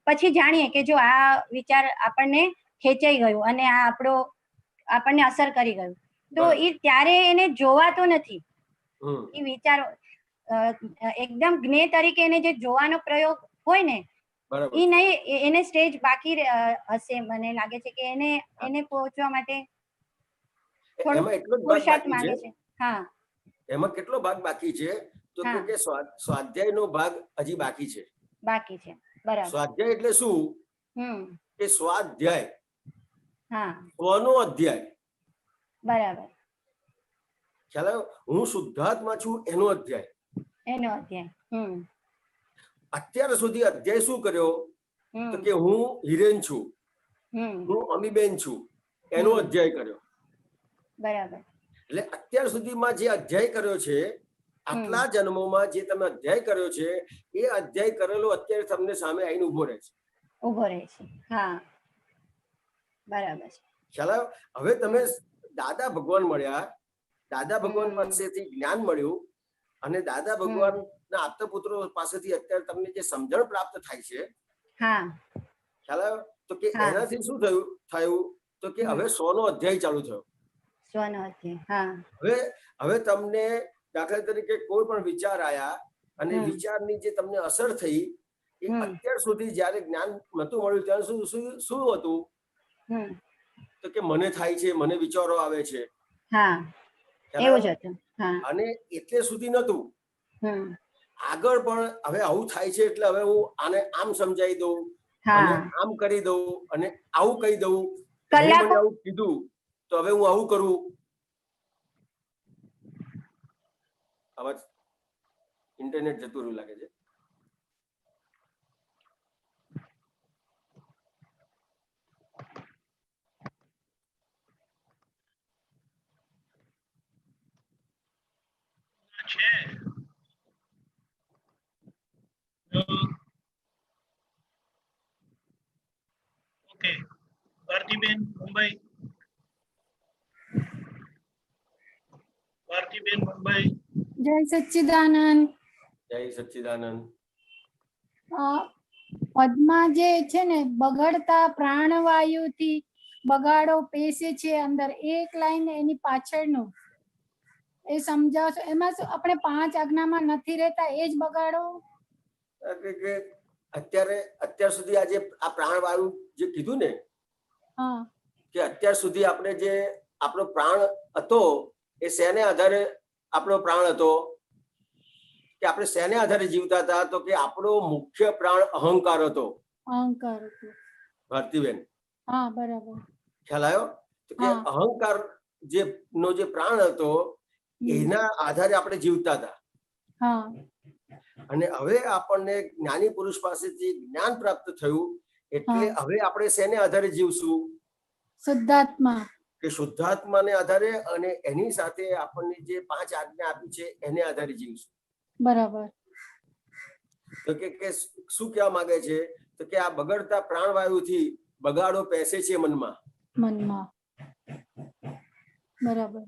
પછી જાણીએ કે જો આ વિચાર આપણને ખેંચાઈ ગયું અને આ આપણને અસર કરી ગયું, તો એ ત્યારે એને જોવાતો નથી. એ વિચારો એકદમ જ્ઞેય તરીકે એને જે જોવાનો પ્રયોગ હોય ને, એ નહીં, એને સ્ટેજ બાકી હશે. મને લાગે છે કે એને પહોંચવા માટે પુરુષાર્થ માંગે છે. હા, એમાં કેટલો ભાગ બાકી છે? તો કે સ્વાધ્યાયનો ભાગ હજી બાકી છે. બાકી છે. બરાબર. સ્વાધ્યાય એટલે શું? કે સ્વાધ્યાય, હા, સ્વનો અધ્યાય. બરાબર. ખ્યાલ આવ્યો? હું શુદ્ધાત્મા છું એનો અધ્યાય. એનો અધ્યાય. અત્યાર સુધી અધ્યાય શું કર્યો? તો કે હું હિરેન છું, હું અમીબેન છું, એનો અધ્યાય કર્યો. બરાબર. એટલે અત્યાર સુધીમાં જે અધ્યાય કર્યો છે, આટલા જન્મોમાં જે તમે અધ્યાય કર્યો છે, એ અધ્યાય કરેલો અત્યારે તમને સામે આવીને ઉભો રહે છે. ઉભો રહે છે. હા, બરાબર છે. ખ્યાલ આવ્યો? હવે તમે દાદા ભગવાન મળ્યા, દાદા ભગવાન પાસેથી જ્ઞાન મળ્યું, અને દાદા ભગવાન ના આપતા પુત્રો પાસેથી અત્યારે તમને જે સમજણ પ્રાપ્ત થાય છે, ખ્યાલ આવ્યો? તો કે એનાથી શું થયું? તો કે હવે 100 નો અધ્યાય ચાલુ થયો. 100 નો અધ્યાય. હવે તમને દાખલા તરીકે કોઈ પણ વિચાર આયા અને વિચારની જે તમને અસર થઈ, એ અત્યાર સુધી જયારે જ્ઞાન નતું મળ્યું ત્યારે શું હતું? તો કે મને થાય છે, મને વિચારો આવે છે. અને એટલે સુધી નતું. આગળ પણ હવે આવું થાય છે એટલે હવે હું આને આમ સમજાવી દઉં, અને આમ કરી દઉં, અને આવું કહી દઉં. મને આવું કીધું તો હવે હું આવું કરું. અવાજ ઇન્ટરનેટ જતું રહ્યું લાગે છે. ઓકે, ભારતીબેન મુંબઈ. ભારતીબેન મુંબઈ. જય સચ્ચિદાનંદ. જય સચ્ચિદાનંદ. પદ્મા જે છે ને, બગડતા પ્રાણવાયુથી બગાડો પેસે છે અંદર, એક લાઈન એની પાછળનું એ સમજાવશો? એમાં શું આપણે 5 આજ્ઞામાં નથી રહેતા, એ જ બગાડો? અત્યાર સુધી આજે આ પ્રાણવાયુ જે કીધું ને, કે અત્યાર સુધી આપણે જે આપણો પ્રાણ હતો, એ શેને આધારે આપણો પ્રાણ હતો? કે આપણે શેને આધારે જીવતા હતા? તો કે આપણો મુખ્ય પ્રાણ અહંકાર હતો. અહંકાર હતો. ભારતીબેન, હા, બરાબર. ખ્યાલ આવ્યો? તો કે અહંકાર નો જે પ્રાણ હતો, એના આધારે આપણે જીવતા હતા. અને હવે આપણને જ્ઞાની પુરુષ પાસેથી જ્ઞાન પ્રાપ્ત થયું, એટલે હવે આપણે શેને આધારે જીવશું? શુદ્ધાત્મા. કે શુદ્ધાત્માને આધારે, અને એની સાથે આપણને જે 5 આજ્ઞા આપી છે એને આધારે જીવશું. બરાબર. તો કે શું કહેવા માંગે છે? તો કે આ બગડતા પ્રાણવાયુથી બગાડો પેસે છે મનમાં. બરાબર.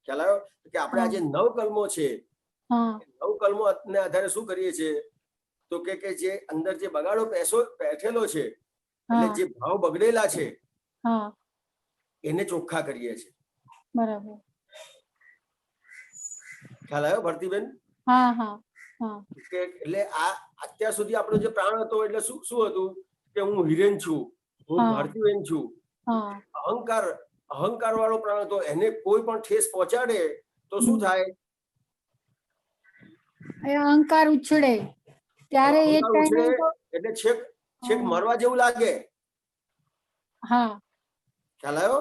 ખ્યાલ આવ્યો? કે આપણે આજે 9 કલમો છે, 9 કલમો ને આધારે શું કરીએ છીએ? તો કે જે અંદર જે બગાડો બેઠેલો છે, એટલે જે ભાવ બગડેલા છે, એને ચોખ્ખા કરીએ છીએ. બરાબર. ખ્યાલ આવ્યો ભારતીબેન? હા. એટલે અત્યાર સુધી આપણો જે પ્રાણ હતો એટલે શું શું હતું કે હું હિરેન છું, હું હા. ભારતીબેન છું. હા અહંકાર વાળો પ્રાણ હતો, એને કોઈ પણ ઠેસ પહોંચાડે તો શું થાય? એ અહંકાર ઉછળે ત્યારે એ અહંકાર ટાઈમે ઉછળે તો એટલે છેક છેક મરવા જેવું લાગે. હા ખ્યાલ આવ્યો?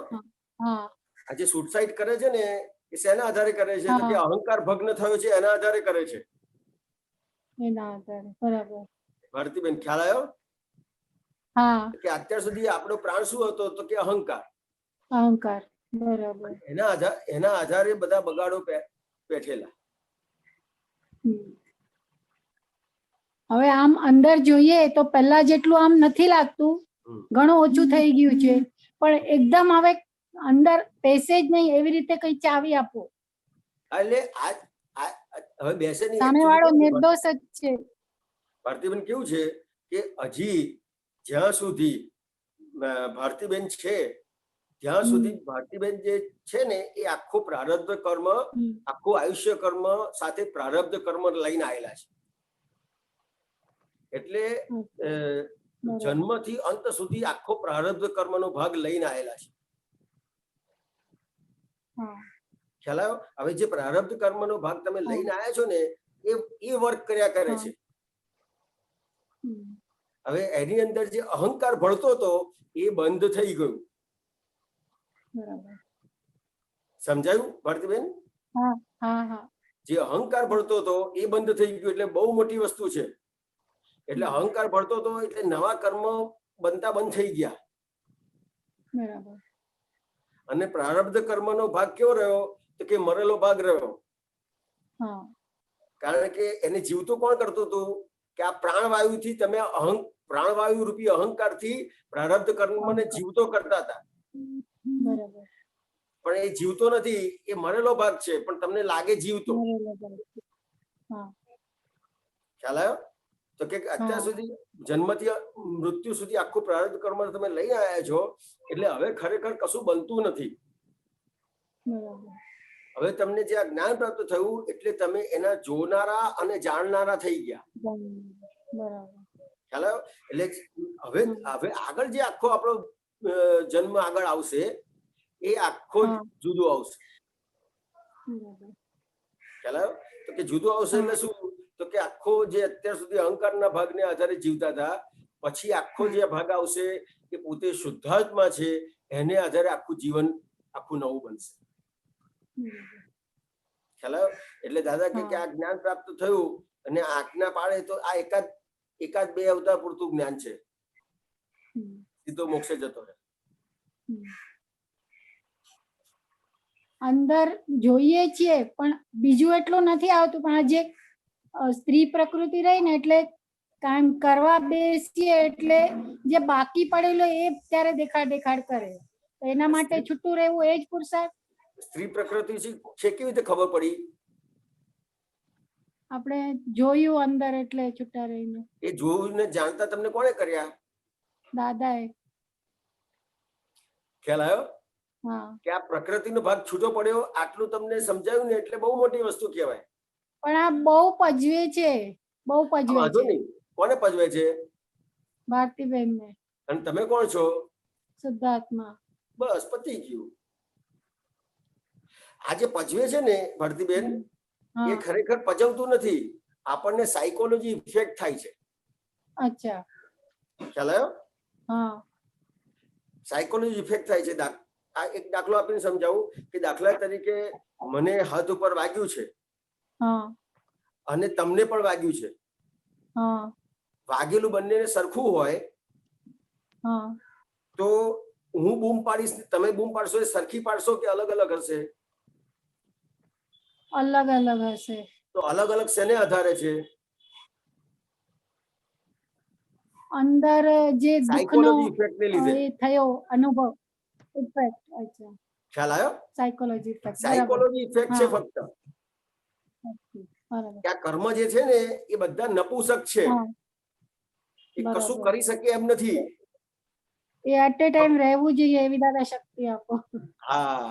હા આ જે સુસાઇડ કરે છે ને એ શેના આધારે કરે છે? તો કે હા. અહંકાર ભગ્ન થયો છે એના આધારે કરે છે. એના આધારે બરાબર. ભારતીબેન ખ્યાલ આવ્યો? હા કે અત્યાર સુધી આપણો પ્રાણ શું હતો? તો કે અહંકાર. અહંકાર બરાબર. એના આધારે બધા બગાડો પેઠેલા. હમ. હવે આમ અંદર જોઈએ તો પહેલા જેટલું આમ નથી લાગતું, ઘણું ઓછું થઈ ગયું છે, પણ એકદમ હવે અંદર પેસે જ નહીં એવી રીતે કઈ ચાવી આપો. એટલે હવે બેસે નહીં. સામેવાળો નિર્દોષ જ છે. ભારતીબેન કેવું છે કે હજી જ્યાં સુધી ભારતીબેન છે ત્યાં સુધી ભારતીબેન જે છે ને એ આખું પ્રારબ્ધ કર્મ, આખું આયુષ્ય કર્મ સાથે પ્રારબ્ધ કર્મ લઈને આવેલા છે. એટલે જન્મથી અંત સુધી આખો પ્રારબ્ધ કર્મનો ભાગ લઈને આવેલા છે. ખ્યાલ આવ્યો? હવે જે પ્રારબ્ધ કર્મનો ભાગ તમે લઈને આવ્યા છો ને એ વર્ક કર્યા કરે છે. હવે એની અંદર જે અહંકાર ભળતો હતો એ બંધ થઈ ગયું. સમજાયું ભારતીબેન? જે અહંકાર ભળતો હતો એ બંધ થઈ ગયું એટલે બહુ મોટી વસ્તુ છે. એટલે અહંકાર ભળતો હતો એટલે નવા કર્મ બનતા બંધ થઈ ગયા. અને પ્રારબ્ધ કર્મનો ભાગ કેવો રહ્યો? તો કે મરેલો ભાગ રહ્યો. કારણ કે એને જીવતું કોણ કરતું હતું? કે આ પ્રાણવાયુથી તમે પ્રાણવાયુ રૂપી અહંકારથી પ્રારબ્ધ કર્મને જીવતો કરતા હતા. પણ એ જીવતો નથી, એ મરેલો ભાગ છે, પણ તમને લાગે જીવતો. ખ્યાલ આવ્યો? તો કે અત્યાર સુધી જન્મથી મૃત્યુ સુધી આખું પ્રારબ્ધ કર્મ તમે લઈ આવ્યા છો એટલે હવે ખરેખર કશું બનતું નથી. હવે તમને જે આ જ્ઞાન પ્રાપ્ત થયું એટલે તમે એના જોનારા અને જાણનારા થઈ ગયા. ખ્યાલ આવ્યો? એટલે હવે આગળ જે આખો આપણો જન્મ આગળ આવશે એ આખો જુદો આવશે. ખ્યાલ આવ્યો? તો કે જુદો આવશે એટલે શું? તો કે આખો જે અત્યાર સુધી અહંકારના ભાગને આધારે જીવતા હતા પછી આખો જે ભાગ આવશે એ પોતે શુદ્ધાત્મા છે એને આધારે આખું જીવન આખું નવું બનશે. ખ્યાલ આવ્યો? એટલે દાદા કે આ જ્ઞાન પ્રાપ્ત થયું અને આજ્ઞા પાડે તો આ એકાદ બે અવતાર પૂરતું જ્ઞાન છે, સીધો મોક્ષે જતો રહે. અંદર જોઈએ છીએ પણ બીજું એટલું નથી આવતું, પણ આ જે સ્ત્રી પ્રકૃતિ રહી ને એટલે કામ કરવા બેસીએ એટલે જે બાકી પડેલો એ ત્યારે દેખાડ કરે. એના માટે છૂટું રહેવું એ જ પુરુષાર્થ. સ્ત્રી પ્રકૃતિ છે કેવી રીતે ખબર પડી? આપણે જોયું અંદર એટલે છૂટા રહીને. એ જોયું ને જાણતા તમને કોણે કર્યા? દાદાએ. ખ્યાલ આવ્યો? કે આ પ્રકૃતિનો ભાગ છૂટો પડ્યો આટલું તમને સમજાયું ને એટલે બહુ મોટી વસ્તુ કહેવાય. પણ આ બહુ પજવે છે, બહુ પજવે છે. કોને પજવે છે? ભારતીબેન ને. અને તમે કોણ છો? શુદ્ધાત્મા. બસ પતી ગયું. આ જે પજવે છે ને ભારતીબેન એ ખરેખર પજવતું નથી, આપણને સાયકોલોજી ઇફેક્ટ થાય છે. અચ્છા. ખ્યાલ આવ્યો? સાયકોલોજી ઇફેક્ટ થાય છે. આ એક દાખલો આપીને સમજાવું કે દાખલા તરીકે મને હાથ ઉપર વાગ્યું છે અને તમને પણ વાગ્યું છે. વાગેલું બંનેને સરખું હોય તો હું બૂમ પાડીશ, તમે બૂમ પાડશો એ સરખી પાડશો કે અલગ અલગ હશે? અલગ અલગ હશે. તો અલગ અલગ શેને આધારે છે? અંદર જે દુઃખનો ઇફેક્ટ ને લીધે થયો અનુભવ. ઇફેક્ટ. અચ્છા. ખ્યાલ આવ્યો? Psychology effect. સાયકોલોજી ઇફેક્ટ છે ફક્ત. કે આ કર્મ જે છે ને એ બધા નપુંસક છે, એ કશું કરી શકે એમ નથી. એ એટ એ ટાઈમ રહેવું જોઈએ એવી દાદા શક્તિ આપો. હા,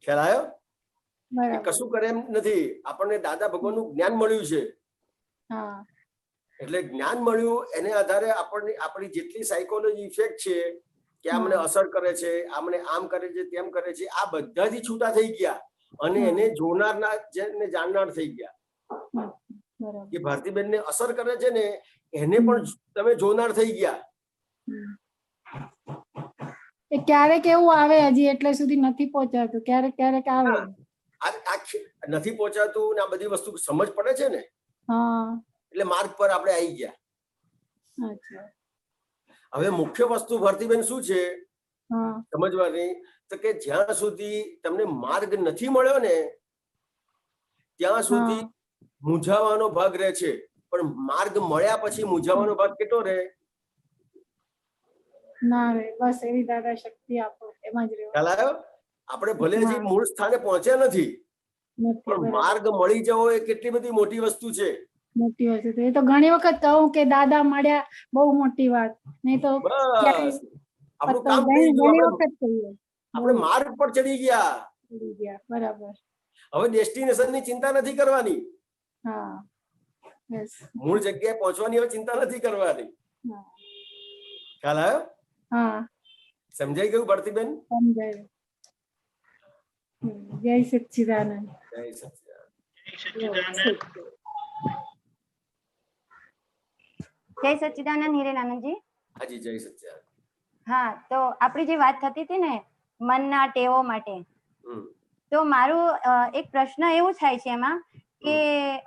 ખ્યાલ આવ્યો? એ કશું કરે એમ નથી. આપણને દાદા ભગવાનનું જ્ઞાન મળ્યું છે હા એટલે જ્ઞાન મળ્યું એને આધારે આપણી જેટલી સાયકોલોજી ઇફેક્ટ છે કે આ મને અસર કરે છે, આ મને આમ કરે છે, તેમ કરે છે, આ બધાથી છૂટા થઈ ગયા અને એને જોનારના ને જાણનાર થઈ ગયા. કે ભારતીબેન ને અસર કરે છે ને એને પણ તમે જોનાર થઈ ગયા. એ ક્યારેક એવું આવે, હજી એટલે સુધી નથી પહોંચાતું, ક્યારેક ક્યારેક આવે. નથી પહોંચાતું ને આ બધી વસ્તુ સમજ પડે છે ને, હા એટલે માર્ગ પર આપણે આવી ગયા. અચ્છા. હવે મુખ્ય વસ્તુ ભારતીબેન શું છે સમજવાની, તો કે જ્યાં સુધી તમને માર્ગ નથી મળ્યો ને ત્યાં સુધી મૂંઝાવાનો ભાગ રહે છે, પણ માર્ગ મળ્યા પછી મૂંઝાવાનો ભાગ કેટલો રહે? ના રે, બસ એવી દાદા શક્તિ આપો, એમાં જ રહેવું. ખ્યાલ આવ્યો? આપણે ભલે હજી મૂળ સ્થાને પહોંચ્યા નથી, પણ માર્ગ મળી જવો એ કેટલી બધી મોટી વસ્તુ છે. મોટી વસ્તુ. એ તો ઘણી વખત કહું કે દાદા મળ્યા બહુ મોટી વાત, નહીં તો આપણું કામ થઈ ગયું, ઘણી વખત કહીએ આપણે માર્ગ પર ચડી ગયા. બરાબર. હવે ડેસ્ટિનેશન ની ચિંતા નથી કરવાની, હા મૂળ જગ્યાએ પહોંચવાની હવે ચિંતા નથી કરવાની. ખ્યાલ આવ્યો? હા સમજાઈ ગયું ભારતીબેન? સમજાયું. જય સચ્ચિદાનંદ. જય સચ્ચિદાનંદ. જય સચ્ચિદાનંદ હિરેનાનંદજી. હાજી જય સચ્ચિદાનંદ. હા, તો આપણી જે વાત થતી હતી ને મનના ટેવો માટે, તો મારું એક પ્રશ્ન એવું થાય છે એમાં કે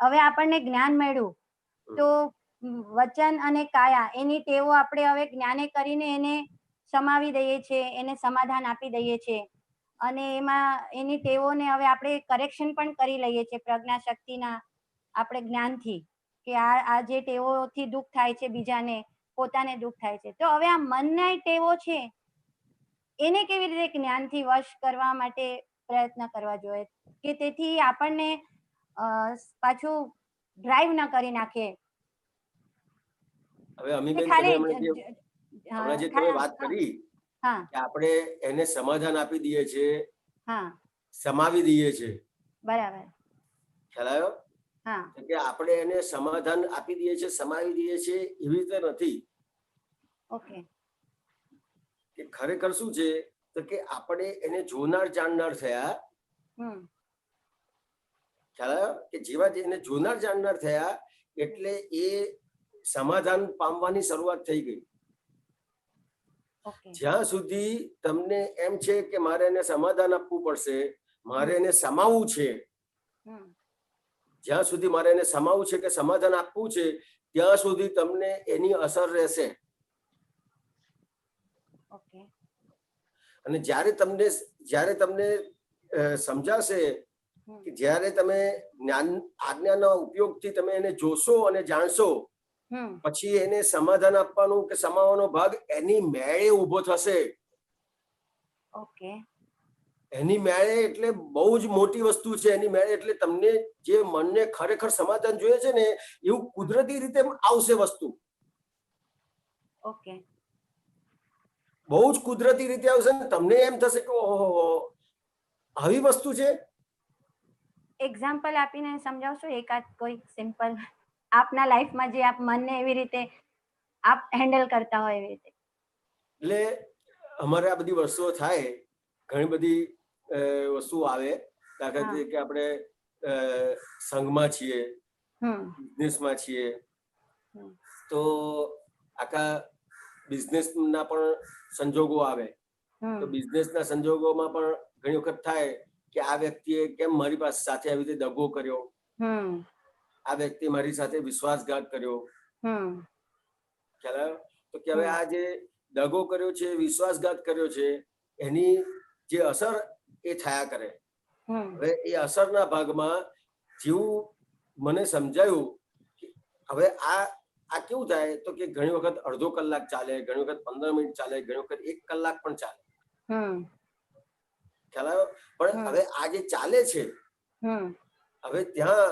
હવે આપણને જ્ઞાન મળ્યું તો વચન અને કાયા એની ટેવો આપણે હવે જ્ઞાને કરીને એને સમાવી દઈએ છીએ, એને સમાધાન આપી દઈએ છીએ અને એમાં એની ટેવોને હવે આપણે કરેક્શન પણ કરી લઈએ છીએ પ્રજ્ઞા શક્તિના આપણે જ્ઞાનથી કે આ જે ટેવોથી દુઃખ થાય છે બીજાને, પોતાને દુઃખ થાય છે. તો હવે આ મનના ટેવો છે એને કેવી રીતે જ્ઞાનથી વશ કરવા માટે પ્રયત્ન કરવા જોઈએ કે તેથી આપણને પાછું ડ્રાઈવ ન કરી નાખે? હવે અમીબેન હમણાં જે તમે વાત કરી કે આપણે એને સમાધાન આપી દઈએ છીએ, સમાવી દઈએ છીએ, બરાબર. ખ્યાલ આવ્યો? કે આપણે એને સમાધાન આપી દઈએ છીએ, સમાવી દઈએ છીએ, એવી રીતે નથી. ઓકે. કે ખરેખર શું છે તો કે આપણે એને જોનાર જાણનાર થયા. ખ્યાલ આવ્યો? કે જેવા એને જોનાર જાણનાર થયા એટલે એ સમાધાન પામવાની શરૂઆત થઈ ગઈ. જ્યાં સુધી તમને એમ છે કે મારે એને સમાધાન આપવું પડશે, મારે એને સમાવવું છે, જ્યાં સુધી મારે એને સમાવવું છે કે સમાધાન આપવું છે ત્યાં સુધી તમને એની અસર રહેશે. અને જ્યારે તમને સમજાશે કે જ્યારે તમે આજ્ઞાના ઉપયોગથી તમે એને જોશો અને જાણશો, પછી એને સમાધાન આપવાનું કે સમાવવાનો ભાગ એની મેળે ઉભો થશે. એની મેળે એટલે બહુ જ મોટી વસ્તુ છે. એની મેળે એટલે તમને જે મનને ખરેખર સમાધાન જોઈએ છે ને એવું કુદરતી રીતે આવશે વસ્તુ. બહુ જ કુદરતી રીતે આવશે ને તમને એમ થશે કે ઓહો આવી વસ્તુ છે. એક્ઝામ્પલ આપીને સમજાવશો એકાદ કોઈ સિમ્પલ આપના લાઈફમાં જે આપ મનને એવી રીતે આપ હેન્ડલ કરતા હોય એવી રીતે? એટલે અમારે આ બધી વસ્તુઓ થાય, ઘણી બધી વસ્તુઓ આવે. દાખલા તરીકે આપણે સંઘમાં છીએ, બિઝનેસમાં છીએ, તો આખા બિઝનેસના પણ સંજોગો આવે. તો બિઝનેસના સંજોગોમાં પણ ઘણી વખત થાય કે આ વ્યક્તિએ કેમ મારી પાસે સાથે આવી રીતે દગો કર્યો, આ વ્યક્તિ મારી સાથે વિશ્વાસઘાત કર્યો. ખ્યાલ આવ્યો? તો કે હવે આ જે દગો કર્યો છે, વિશ્વાસઘાત કર્યો છે, એની જે અસર એ થયા કરે. હવે એ અસરના ભાગમાં જેવું મને સમજાયું હવે આ કેવું થાય તો કે ઘણી વખત અડધો કલાક ચાલે, ઘણી વખત 15 મિનિટ ચાલે, ઘણી વખત 1 કલાક પણ ચાલે. ખ્યાલ આવ્યો? પણ હવે આ જે ચાલે છે હવે ત્યાં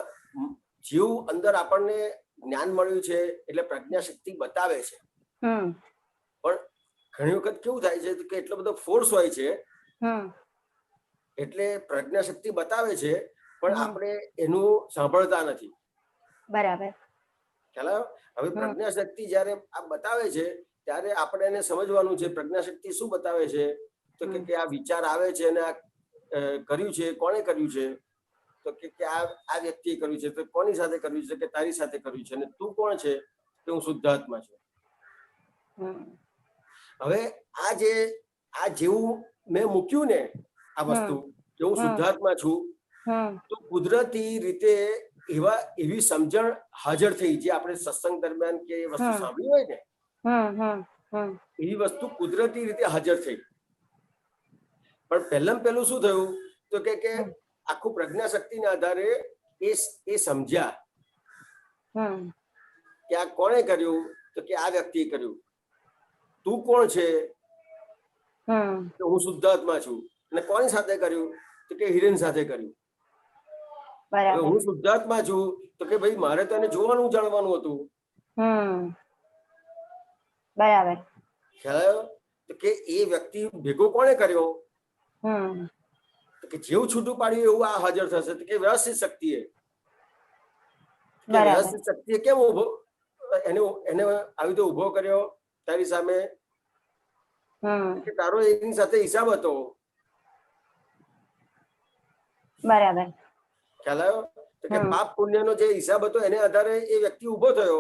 જેવું અંદર આપણને જ્ઞાન મળ્યું છે એટલે પ્રજ્ઞા શક્તિ બતાવે છે. પણ ઘણી વખત કેવું થાય છે કે એટલો બધો ફોર્સ હોય છે એટલે પ્રજ્ઞા શક્તિ બતાવે છે પણ આપણે એનું સાંભળતા નથી. બરાબર. ખ્યાલ આવ્યો? હવે પ્રજ્ઞાશક્તિ જયારે આ બતાવે છે ત્યારે આપણે એને સમજવાનું છે પ્રજ્ઞાશક્તિ શું બતાવે છે. તો કે આ વિચાર આવે છે અને આ કર્યું છે, કોણે કર્યું છે? તો કે આ વ્યક્તિએ કર્યું છે. તો કોની સાથે કર્યું છે? કે તારી સાથે કર્યું છે. અને તું કોણ છે? કે હું શુદ્ધાત્મા છું. હવે આ જેવું મેં મૂક્યું ને આ વસ્તુ કે હું શુદ્ધાત્મા છું, તો કુદરતી રીતે એવી સમજણ હાજર થઈ જે આપણે સત્સંગ દરમિયાન કે એ વસ્તુ સાંભળી હોય ને એવી વસ્તુ કુદરતી રીતે હાજર થઈ. પણ પહેલું શું થયું તો કે આખું પ્રજ્ઞાશક્તિના આધારે એ સમજ્યા કે આ કોણે કર્યું? તો કે આ વ્યક્તિએ કર્યું. તું કોણ છે? તો હું શુદ્ધાત્મા છું. અને કોની સાથે કર્યું? તો કે હિરેન સાથે કર્યું. હું શુદ્ધાત્મા છું તો કે ભાઈ મારે તો એને જોવાનું જાણવાનું હતું. બરાબર. ખ્યાલ આવ્યો? તો કે એ વ્યક્તિ ભેગો કોણે કર્યો? તો કે જેવું છૂટું પાડ્યું એવું આ હાજર થશે. તો કે વ્યવસ્થિત શક્તિએ વ્યવસ્થિત શક્તિએ કેમ ઉભો એને આવી રીતે ઉભો કર્યો તારી સામે? કે તારો એની સાથે હિસાબ હતો. બરાબર. ખ્યાલ આવ્યો? તો કે પાપ પુણ્યનો જે હિસાબ હતો એને આધારે એ વ્યક્તિ ઉભો થયો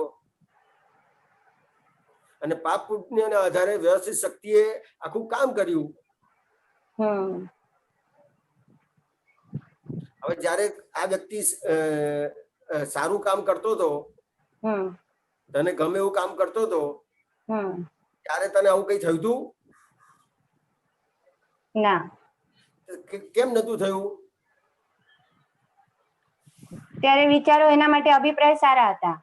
અને પાપ પુણ્યના આધારે વ્યવસ્થિત શક્તિએ આખું કામ કર્યું. હવે જયારે આ વ્યક્તિ સારું કામ કરતો હતો, તને ગમે એવું કામ કરતો હતો, ત્યારે તને આવું કઈ થયું હતું? ના. કેમ નતું થયું? ત્યારે વિચારો એના માટે અભિપ્રાય સારા હતા.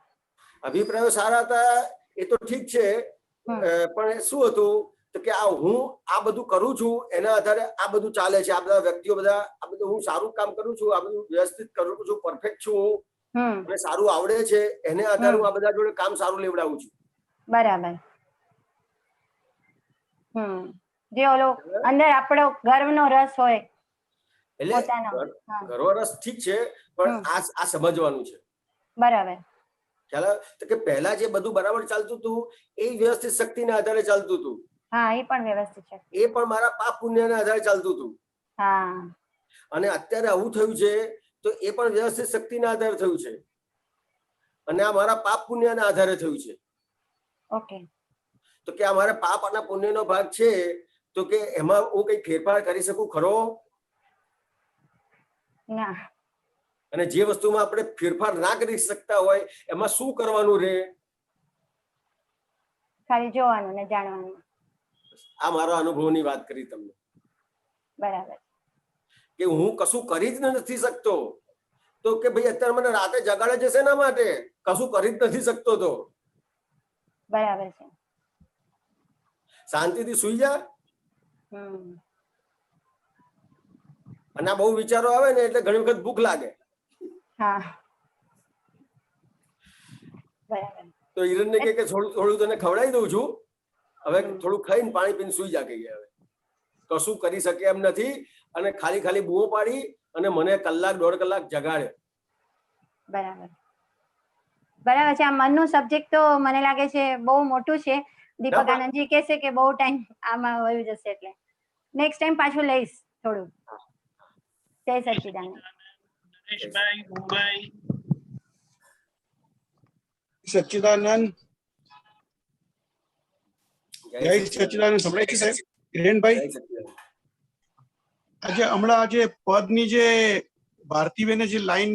અભિપ્રાયો સારા હતા એ તો ઠીક છે, પણ શું હતું તો કે હું આ બધું કરું છું એના આધારે આ બધું ચાલે છે. આ બધા વ્યક્તિઓ બધા આ બધું હું સારું કામ કરું છું, આ બધું વ્યવસ્થિત કરું છું, પરફેક્ટ છું, મને સારું આવડે છે, એને આધારે હું આ બધા જોડે કામ સારું લેવડાવું છું. બરાબર. જે ઓલો અંદર આપણો ગર્વનો રસ હોય એટલે ગર્વ રસ ઠીક છે, પણ આ સમજવાનું છે. બરાબર. ખ્યાલ તો કે પહેલા જે બધું બરાબર ચાલતું હતું એ વ્યવસ્થિત શક્તિના આધારે ચાલતું હતું. હા, એ પણ વ્યવસ્થિત છે. એ પણ મારા પાપ પુણ્યના આધારે ચાલતું હતું. હા. અને અત્યારે આવું થયું છે તો એ પણ વ્યવસ્થિત શક્તિના આધારે થયું છે અને આ મારા પાપ પુણ્યના આધારે થયું છે. ઓકે. તો કે આ મારા પાપ અને પુણ્યનો ભાગ છે તો કે એમાં હું કઈ ફેરફાર કરી શકું ખરો? ના. અને જે વસ્તુમાં આપણે ફેરફાર ના કરી શકતા હોય એમાં શું કરવાનું રે? ખાલી જોવાનું ને જાણવાનું. આ મારા અનુભવની વાત કરી તમને. બરાબર. કે હું કશું કરી જ નથી શકતો તો કે ભાઈ અત્યારે મને રાતે જગાડે છે શેના માટે? કશું કરી જ નથી શકતો તો. બરાબર છે. શાંતિથી સુઈ જા. અને આ બહુ વિચારો આવે ને એટલે ઘણી વખત ભૂખ લાગે. હા. બરાબર. તો હિરણને કે થોડું થોડું તને ખવડાવી દઉં છું, હવે થોડું ખાઈને પાણી પીને સુઈ જા. કહીએ હવે કશું કરી શકે એમ નથી અને ખાલી ખાલી બૂમો પાડી અને મને કલાક 1.5 કલાક જગાડે. બરાબર. બરાબર છે. આ મનનું સબ્જેક્ટ તો મને લાગે છે બહુ મોટું છે. દીપક આનંદજી કહેશે કે બહુ ટાઈમ આમાં વહી જશે, એટલે નેક્સ્ટ ટાઈમ પાછું લઈશ થોડું. જય સચ્ચિદાનંદ. નરેશભાઈ, મુંબઈ. સચ્ચિદાનંદ. જય સચ્ચિદાનંદ. સંભળાય છે સાહેબ? હિરેનભાઈ, હમણાં જે પદની જે ભારતીબેને જે લાઈન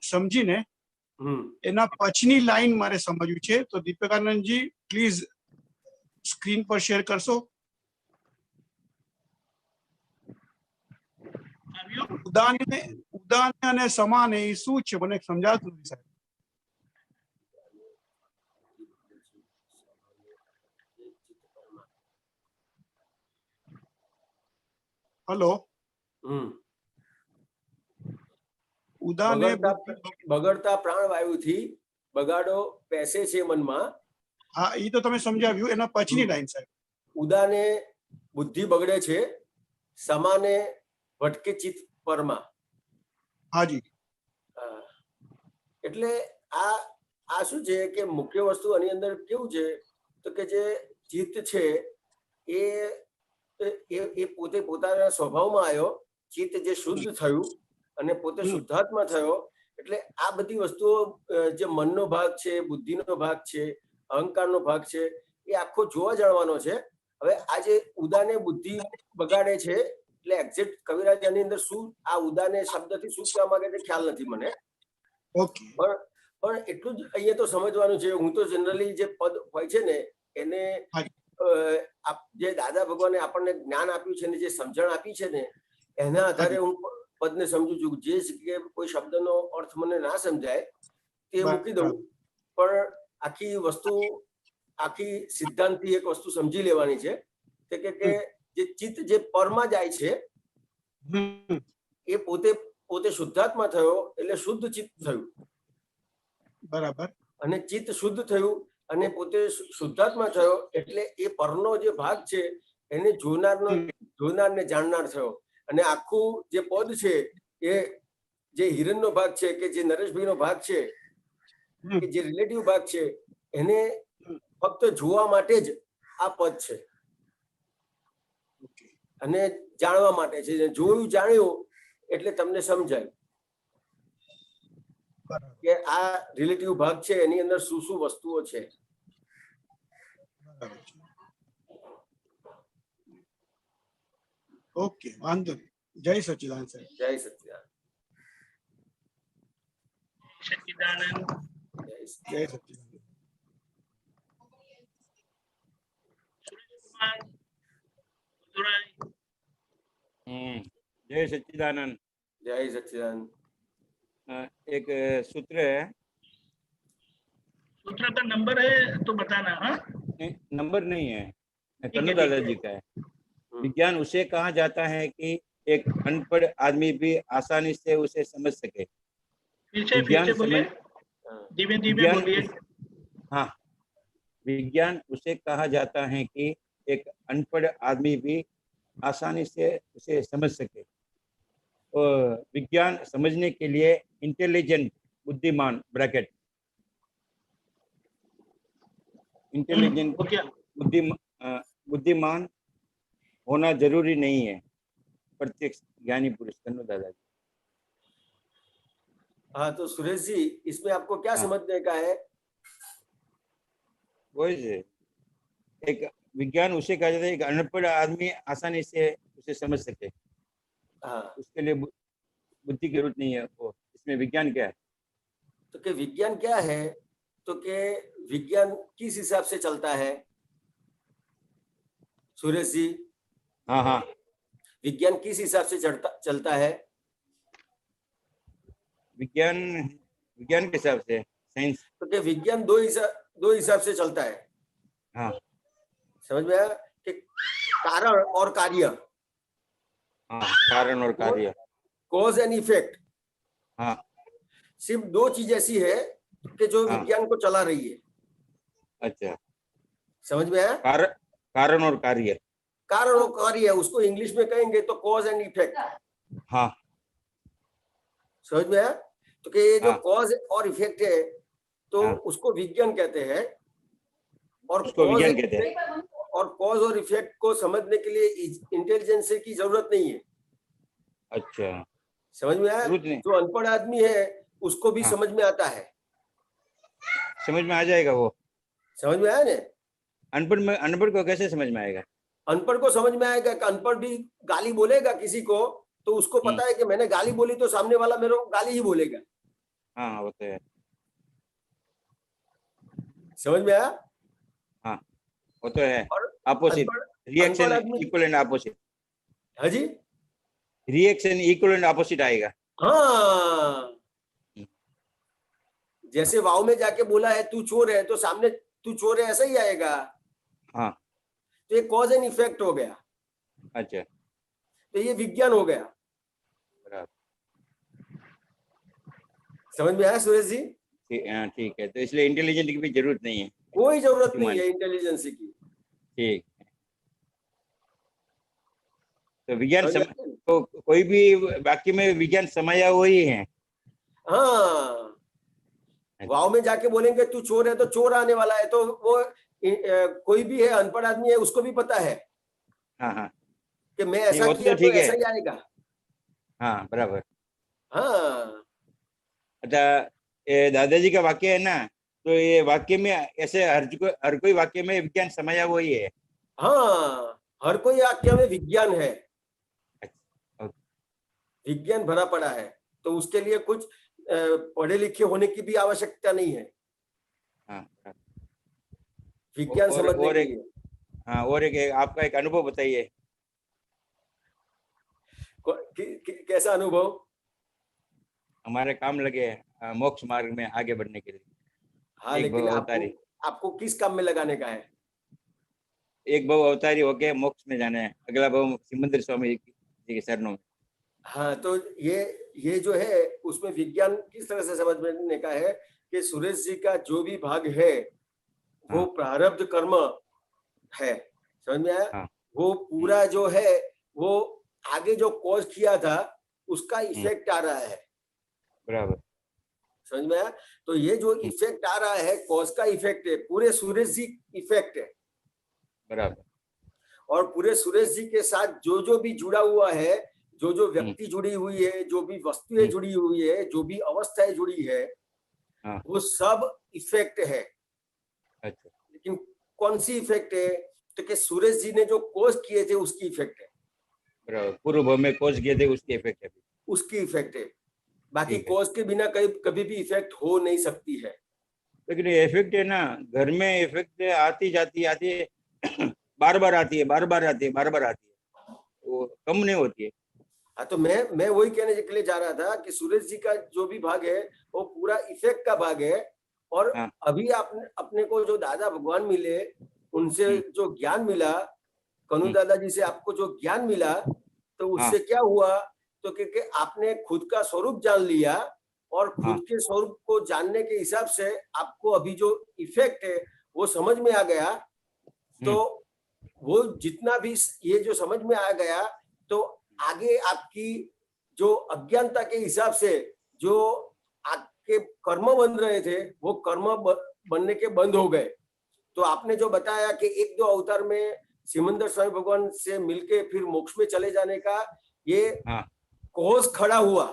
સમજીને એના પછીની લાઈન મારે સમજવું છે, તો દીપકાનંદજી પ્લીઝ સ્ક્રીન પર શેર કરશો. ઉદાન અને સમાન એ શું છે મને સમજાતું નથી સાહેબ. હલો. બગડતા પ્રાણવાયુથી બગાડો પેસે છે મનમાં. હા, એ તો તમે સમજાવ્યું. એના પછીની લાઈન સાહેબ. ઉદાને બુદ્ધિ બગડે છે, સમાને ભટકે ચિત્ત પરમાં. હાજી. એટલે આ આ શું છે કે મુખ્ય વસ્તુ આની અંદર કેવું છે તો કે જે ચિત્ત છે એ પોતે પોતાના સ્વભાવમાં આવ્યો, ચિત્ત જે શુદ્ધ થયું અને પોતે શુદ્ધાત્મા થયો, એટલે આ બધી વસ્તુઓ જે મનનો ભાગ છે, બુદ્ધિનો ભાગ છે, અહંકારનો ભાગ છે, એ આખો જોવા જાણવાનો છે. હવે આ જે ઉદાને બુદ્ધિ બગાડે છે, એટલે એક્ઝેક્ટ કવિરાજ આની અંદર શું આ ઉદાને શબ્દથી શું કહેવા માંગે છે ખ્યાલ નથી મને. પણ એટલું જ અહીંયા તો સમજવાનું છે. હું તો જનરલી જે પદ હોય છે ને એને જે દાદા ભગવાને આપણને જ્ઞાન આપ્યું છે ને જે સમજણ આપી છે ને એના આધારે હું પદને સમજુ છું. જે જગ્યાએ કોઈ શબ્દનો અર્થ મને ના સમજાય તે મૂકી દઉં, પણ આખી વસ્તુ આખી સિદ્ધાંતથી એક વસ્તુ સમજી લેવાની છે કે જે ચિત્ત જે પરમાં જાય છે એ પોતે શુદ્ધાત્મા થયો એટલે શુદ્ધ ચિત્ત થયું. બરાબર. અને ચિત્ત શુદ્ધ થયું અને પોતે શુદ્ધાત્મા થયો એટલે એ પરનો જે ભાગ છે એને જોનાર ને જાણનાર થયો. અને આખું જે પદ છે એ જે હિરણનો ભાગ છે કે જે નરેશભાઈનો ભાગ છે કે જે રિલેટિવ ભાગ છે એને ફક્ત જોવા માટે જ આ પદ છે અને જાણવા માટે છે. જોયું જાણ્યું એટલે તમને સમજાય કે આ રિલેટિવ ભાગ છે એની અંદર શું શું વસ્તુઓ છે. ઓકે, વાંધો નહીં. જય સચ્ચિદાનંદ સાહેબ. જય સચ્ચિદાનંદ. સચ્ચિદાનંદ. જય સચ્ચિદાનંદ. સુરેશકુમાર મધુરાઈ. जय सच्चिदानंद. जय सच्चिदानंद. एक सूत्र है, सूत्र का नंबर है तो बताना. हाँ, नंबर नहीं है, कन्नू दादाजी का है. विज्ञान उसे कहा जाता है कि एक अनपढ़ आदमी भी आसानी से उसे समझ सके. हाँ, विज्ञान उसे कहा जाता है कि एक अनपढ़ आदमी भी आसानी से उसे समझ सके. और विज्ञान समझने के लिए इंटेलिजेंट बुद्धिमान ब्रैकेट इंटेलिजेंट बुद्धिमान होना जरूरी नहीं है. प्रत्यक्ष ज्ञानी पुरुष. कन्नू दादाजी. हाँ, तो सुरेश जी इसमें आपको क्या समझने का है? वही एक विज्ञान उसे कहा जाता है एक अनपढ़ आदमी आसानी से उसे समझ सके. हाँ, उसके लिए बुद्धि की जरूरत नहीं है. वो इसमें विज्ञान क्या है? तो कि विज्ञान क्या है तो कि विज्ञान किस हिसाब से चलता है सुरेश जी? हाँ हाँ, विज्ञान किस हिसाब से चलता है? विज्ञान के हिसाब से साइंस. तो कि विज्ञान दो हिसाब से चलता है. हाँ, समझ में आया कि कारण और कार्य. हाँ, कारण और कार्य, कॉज एंड इफेक्ट. हाँ, सिर्फ दो चीज ऐसी है कि जो विज्ञान को चला रही है. अच्छा, समझ में आया? कारण और कार्य. कारण और कार्य उसको इंग्लिश में कहेंगे तो कॉज एंड इफेक्ट. हाँ, समझ में आया? तो कि ये जो कॉज और इफेक्ट है तो उसको विज्ञान कहते हैं. और कॉज और इफेक्ट को समझने के लिए इंटेलिजेंस की जरूरत नहीं है. अच्छा, समझ में आया? जो अनपढ़ आदमी है उसको भी समझ में आता है. समझ में आ जाएगा वो. समझ में आया ना? अनपढ़ को कैसे समझ में आएगा? अनपढ़ को समझ में आएगा कि अनपढ़ भी गाली बोलेगा किसी को तो उसको पता है कि मैंने गाली बोली तो सामने वाला मेरे को गाली ही बोलेगा. हाँ, वो तो है. समझ में आया? हाँ, वो तो है. Opposite reaction equal and opposite. हाँ जी, रिएक्शन इक्वल एंड ऑपोजिट आएगा. हाँ, जैसे वाव में जाके बोला है तू चोर है तो सामने तू चोर है ऐसा ही आएगा. हाँ, तो ये कॉज एंड इफेक्ट हो गया. अच्छा, तो ये विज्ञान हो गया. समझ में आया सुरेश जी? ठीक है. तो इसलिए इंटेलिजेंट की भी जरूरत नहीं है. कोई जरूरत नहीं है इंटेलिजेंस की. ठीक. तो विज्ञान तो कोई भी वाक्य में विज्ञान समाया हुआ ही है. हाँ, वाव में जाके बोलेंगे तू चोर है तो चोर आने वाला है, तो वो कोई भी है अनपढ़ आदमी है उसको भी पता है हाँ हाँ कि मैं नहीं, ऐसा वो तो किया तो ठीक है। ऐसा ही आएगा। हाँ बराबर। हाँ अच्छा, ये दादाजी का वाक्य है ना, तो ये वाक्य में ऐसे हर कोई वाक्य में विज्ञान समाया हुआ ही है। हाँ, हर कोई वाक्य में विज्ञान है, ओके। विज्ञान भरा पड़ा है, तो उसके लिए कुछ पढ़े लिखे होने की भी आवश्यकता नहीं है, हाँ हाँ। विज्ञान समझने के लिए। हाँ, और एक आपका एक अनुभव बताइए। कैसा अनुभव? हमारे काम लगे मोक्ष मार्ग में आगे बढ़ने के लिए। हाँ, एक लेकिन भव अवतारी, आपको किस काम में लगाने का है? एक भव अवतारी होके मोक्ष में जाना है, अगला भव सिमंदर स्वामी जी के चरणों में। हाँ, तो ये जो है उसमें विज्ञान किस तरह से समझने का है कि सुरेश जी का जो भी भाग है वो प्रारब्ध कर्म है, समझ में आया? वो पूरा जो है वो आगे जो कॉज किया था उसका इफेक्ट आ रहा है, बराबर, समझ में आया? तो ये जो इफेक्ट आ रहा है कॉज का इफेक्ट है, पूरे सुरेश जी इफेक्ट है, बराबर। और पूरे सुरेश जी के साथ जो जो भी जुड़ा हुआ है, जो जो व्यक्ति जुड़ी हुई है, जो भी वस्तुएं जुड़ी हुई है, जो भी अवस्थाएं जुड़ी है, वो सब इफेक्ट है। अच्छा, लेकिन कौन सी इफेक्ट है? तो कि सुरेश जी ने जो कोर्स किए थे उसकी इफेक्ट है, बराबर। पूर्व भव में कोर्स किए थे उसकी इफेक्ट है, उसकी इफेक्ट है। बाकी कोर्स के बिना कभी भी इफेक्ट हो नहीं सकती है। लेकिन ये इफेक्ट है ना, घर में इफेक्ट आती जाती आती है, बार बार आती है, बार बार आती है, बार बार आती है, वो कम नहीं होती है। हाँ, तो मैं वही कहने के लिए जा रहा था कि सुरेश जी का जो भी भाग है वो पूरा इफेक्ट का भाग है, और अभी अपने को जो दादा भगवान मिले, उनसे जो ज्ञान मिला, कनु दादाजी से आपको जो ज्ञान मिला, तो उससे क्या हुआ? तो क्योंकि आपने खुद का स्वरूप जान लिया, और खुद के स्वरूप को जानने के हिसाब से आपको अभी जो इफेक्ट है वो समझ में आ गया। तो वो जितना भी ये जो समझ में आ गया, तो आगे आपकी जो अज्ञानता के हिसाब से जो आपके कर्म बन रहे थे वो कर्म बनने के बंद हो गए। तो आपने जो बताया कि 1-2 अवतार में सिमंदर स्वामी भगवान से मिलके फिर मोक्ष में चले जाने का ये कोस खड़ा हुआ।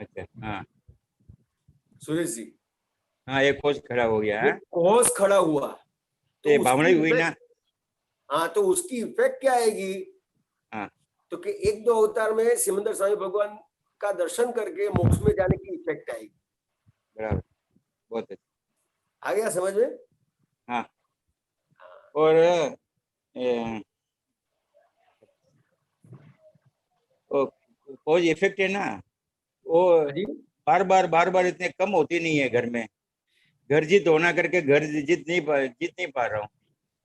अच्छा, हाँ सुरेश जी, हाँ, एक कोस खड़ा हो गया है, कोस खड़ा हुआ, तो ये भावना हुई ना। हाँ, तो उसकी इफेक्ट क्या आएगी? हाँ, तो कि 1-2 अवतार में सिमंदर स्वामी भगवान का दर्शन करके मोक्ष में जाने की इफेक्ट आएगी। बराबर, बहुत अच्छा, आ गया समझ में? हाँ। और कोज इफेक्ट है ना, वो बार बार इतने कम होती नहीं है घर में। घर जीत होना करके घर जीत नहीं पा रहा हूँ।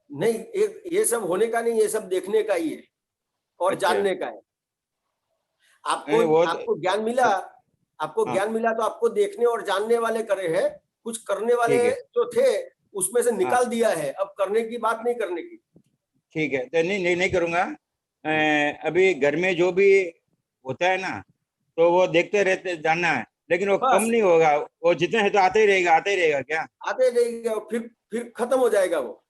नहीं, ये सब होने का नहीं, ये सब देखने का ही है और जानने का है। आपको ज्ञान मिला, आपको ज्ञान मिला तो आपको देखने और जानने वाले करे हैं, कुछ करने वाले जो थे उसमें से निकाल दिया है, अब करने की बात नहीं करने की। ठीक है, तो नहीं करूंगा। अभी घर में जो भी होता है ना, तो वो देखते रहते जानना है, लेकिन वो कम नहीं होगा, वो जितने है तो आते ही रहेगा क्या? आते रहेगा, फिर खत्म हो जाएगा वो।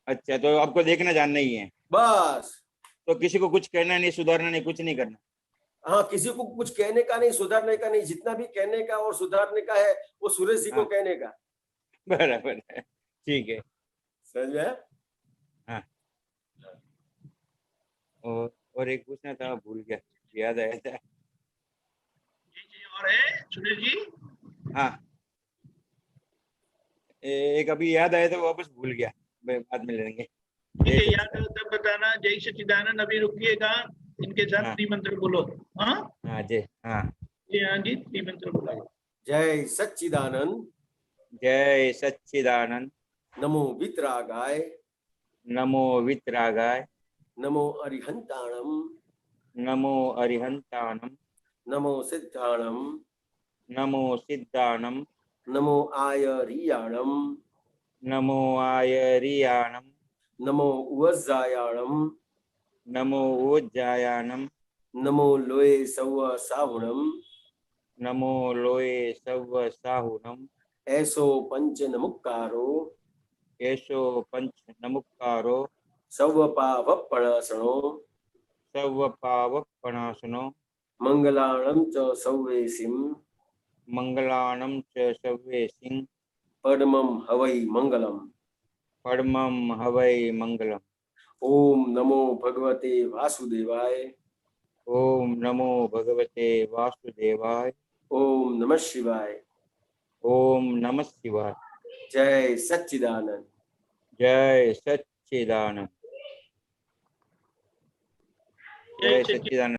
अच्छा, तो आपको देखना जानना ही है बस। तो किसी को कुछ कहना नहीं, सुधारना नहीं, कुछ नहीं करना। हाँ, किसी को कुछ कहने का नहीं, सुधारने का नहीं, जितना भी कहने का और सुधारने का है वो सुरेश जी को कहने का। बराबर है, ठीक है, समझ में? हाँ। और एक पूछना था, भूल गया, याद आया था। और है सुरेश जी? हाँ, एक अभी याद आया था, वापस भूल गया, बाद में लेंगे। ठीक है, याद हो तब बताना। जय सच्चिदानंद। अभी रुकिएगा, इनके साथ त्रिमंत्र बोलो। हाँ जी, हाँ जी, त्रिमंत्र बोलो। जय सच्चिदानंद, जय सच्चिदानंद, नमो वितरागाय, नमो वितरागाय, नमो अरिहंताणम, नमो अरिहंताणम, नमो सिद्धाणम, नमो सिद्धाणम, नमो आयरियाणम, नमो आयरियाणम, नमो उवज्जायाणम, नमो उज्जायाणम, नमो लोये सव्व साहुणम, नमो लोये सव साहुनम ऐसो पंच नमुक्कारो एषो पंच नमुक्कारो सव पावपणसणो सव पावपणासनो मंगलाणं च सव्वेसिं मंगलानं च सव्वेसिं परमं हवै मंगलम्। परमं हवै मंगलम्। ओम नमो भगवते वासुदेवाय। ओम नमो भगवते वासुदेवाय। ओम नमः शिवाय। ओम नमः शिवाय। जय सच्चिदानंद। जय सच्चिदानंद। जय जय सच्चिदानंद। सच्चिदानंद।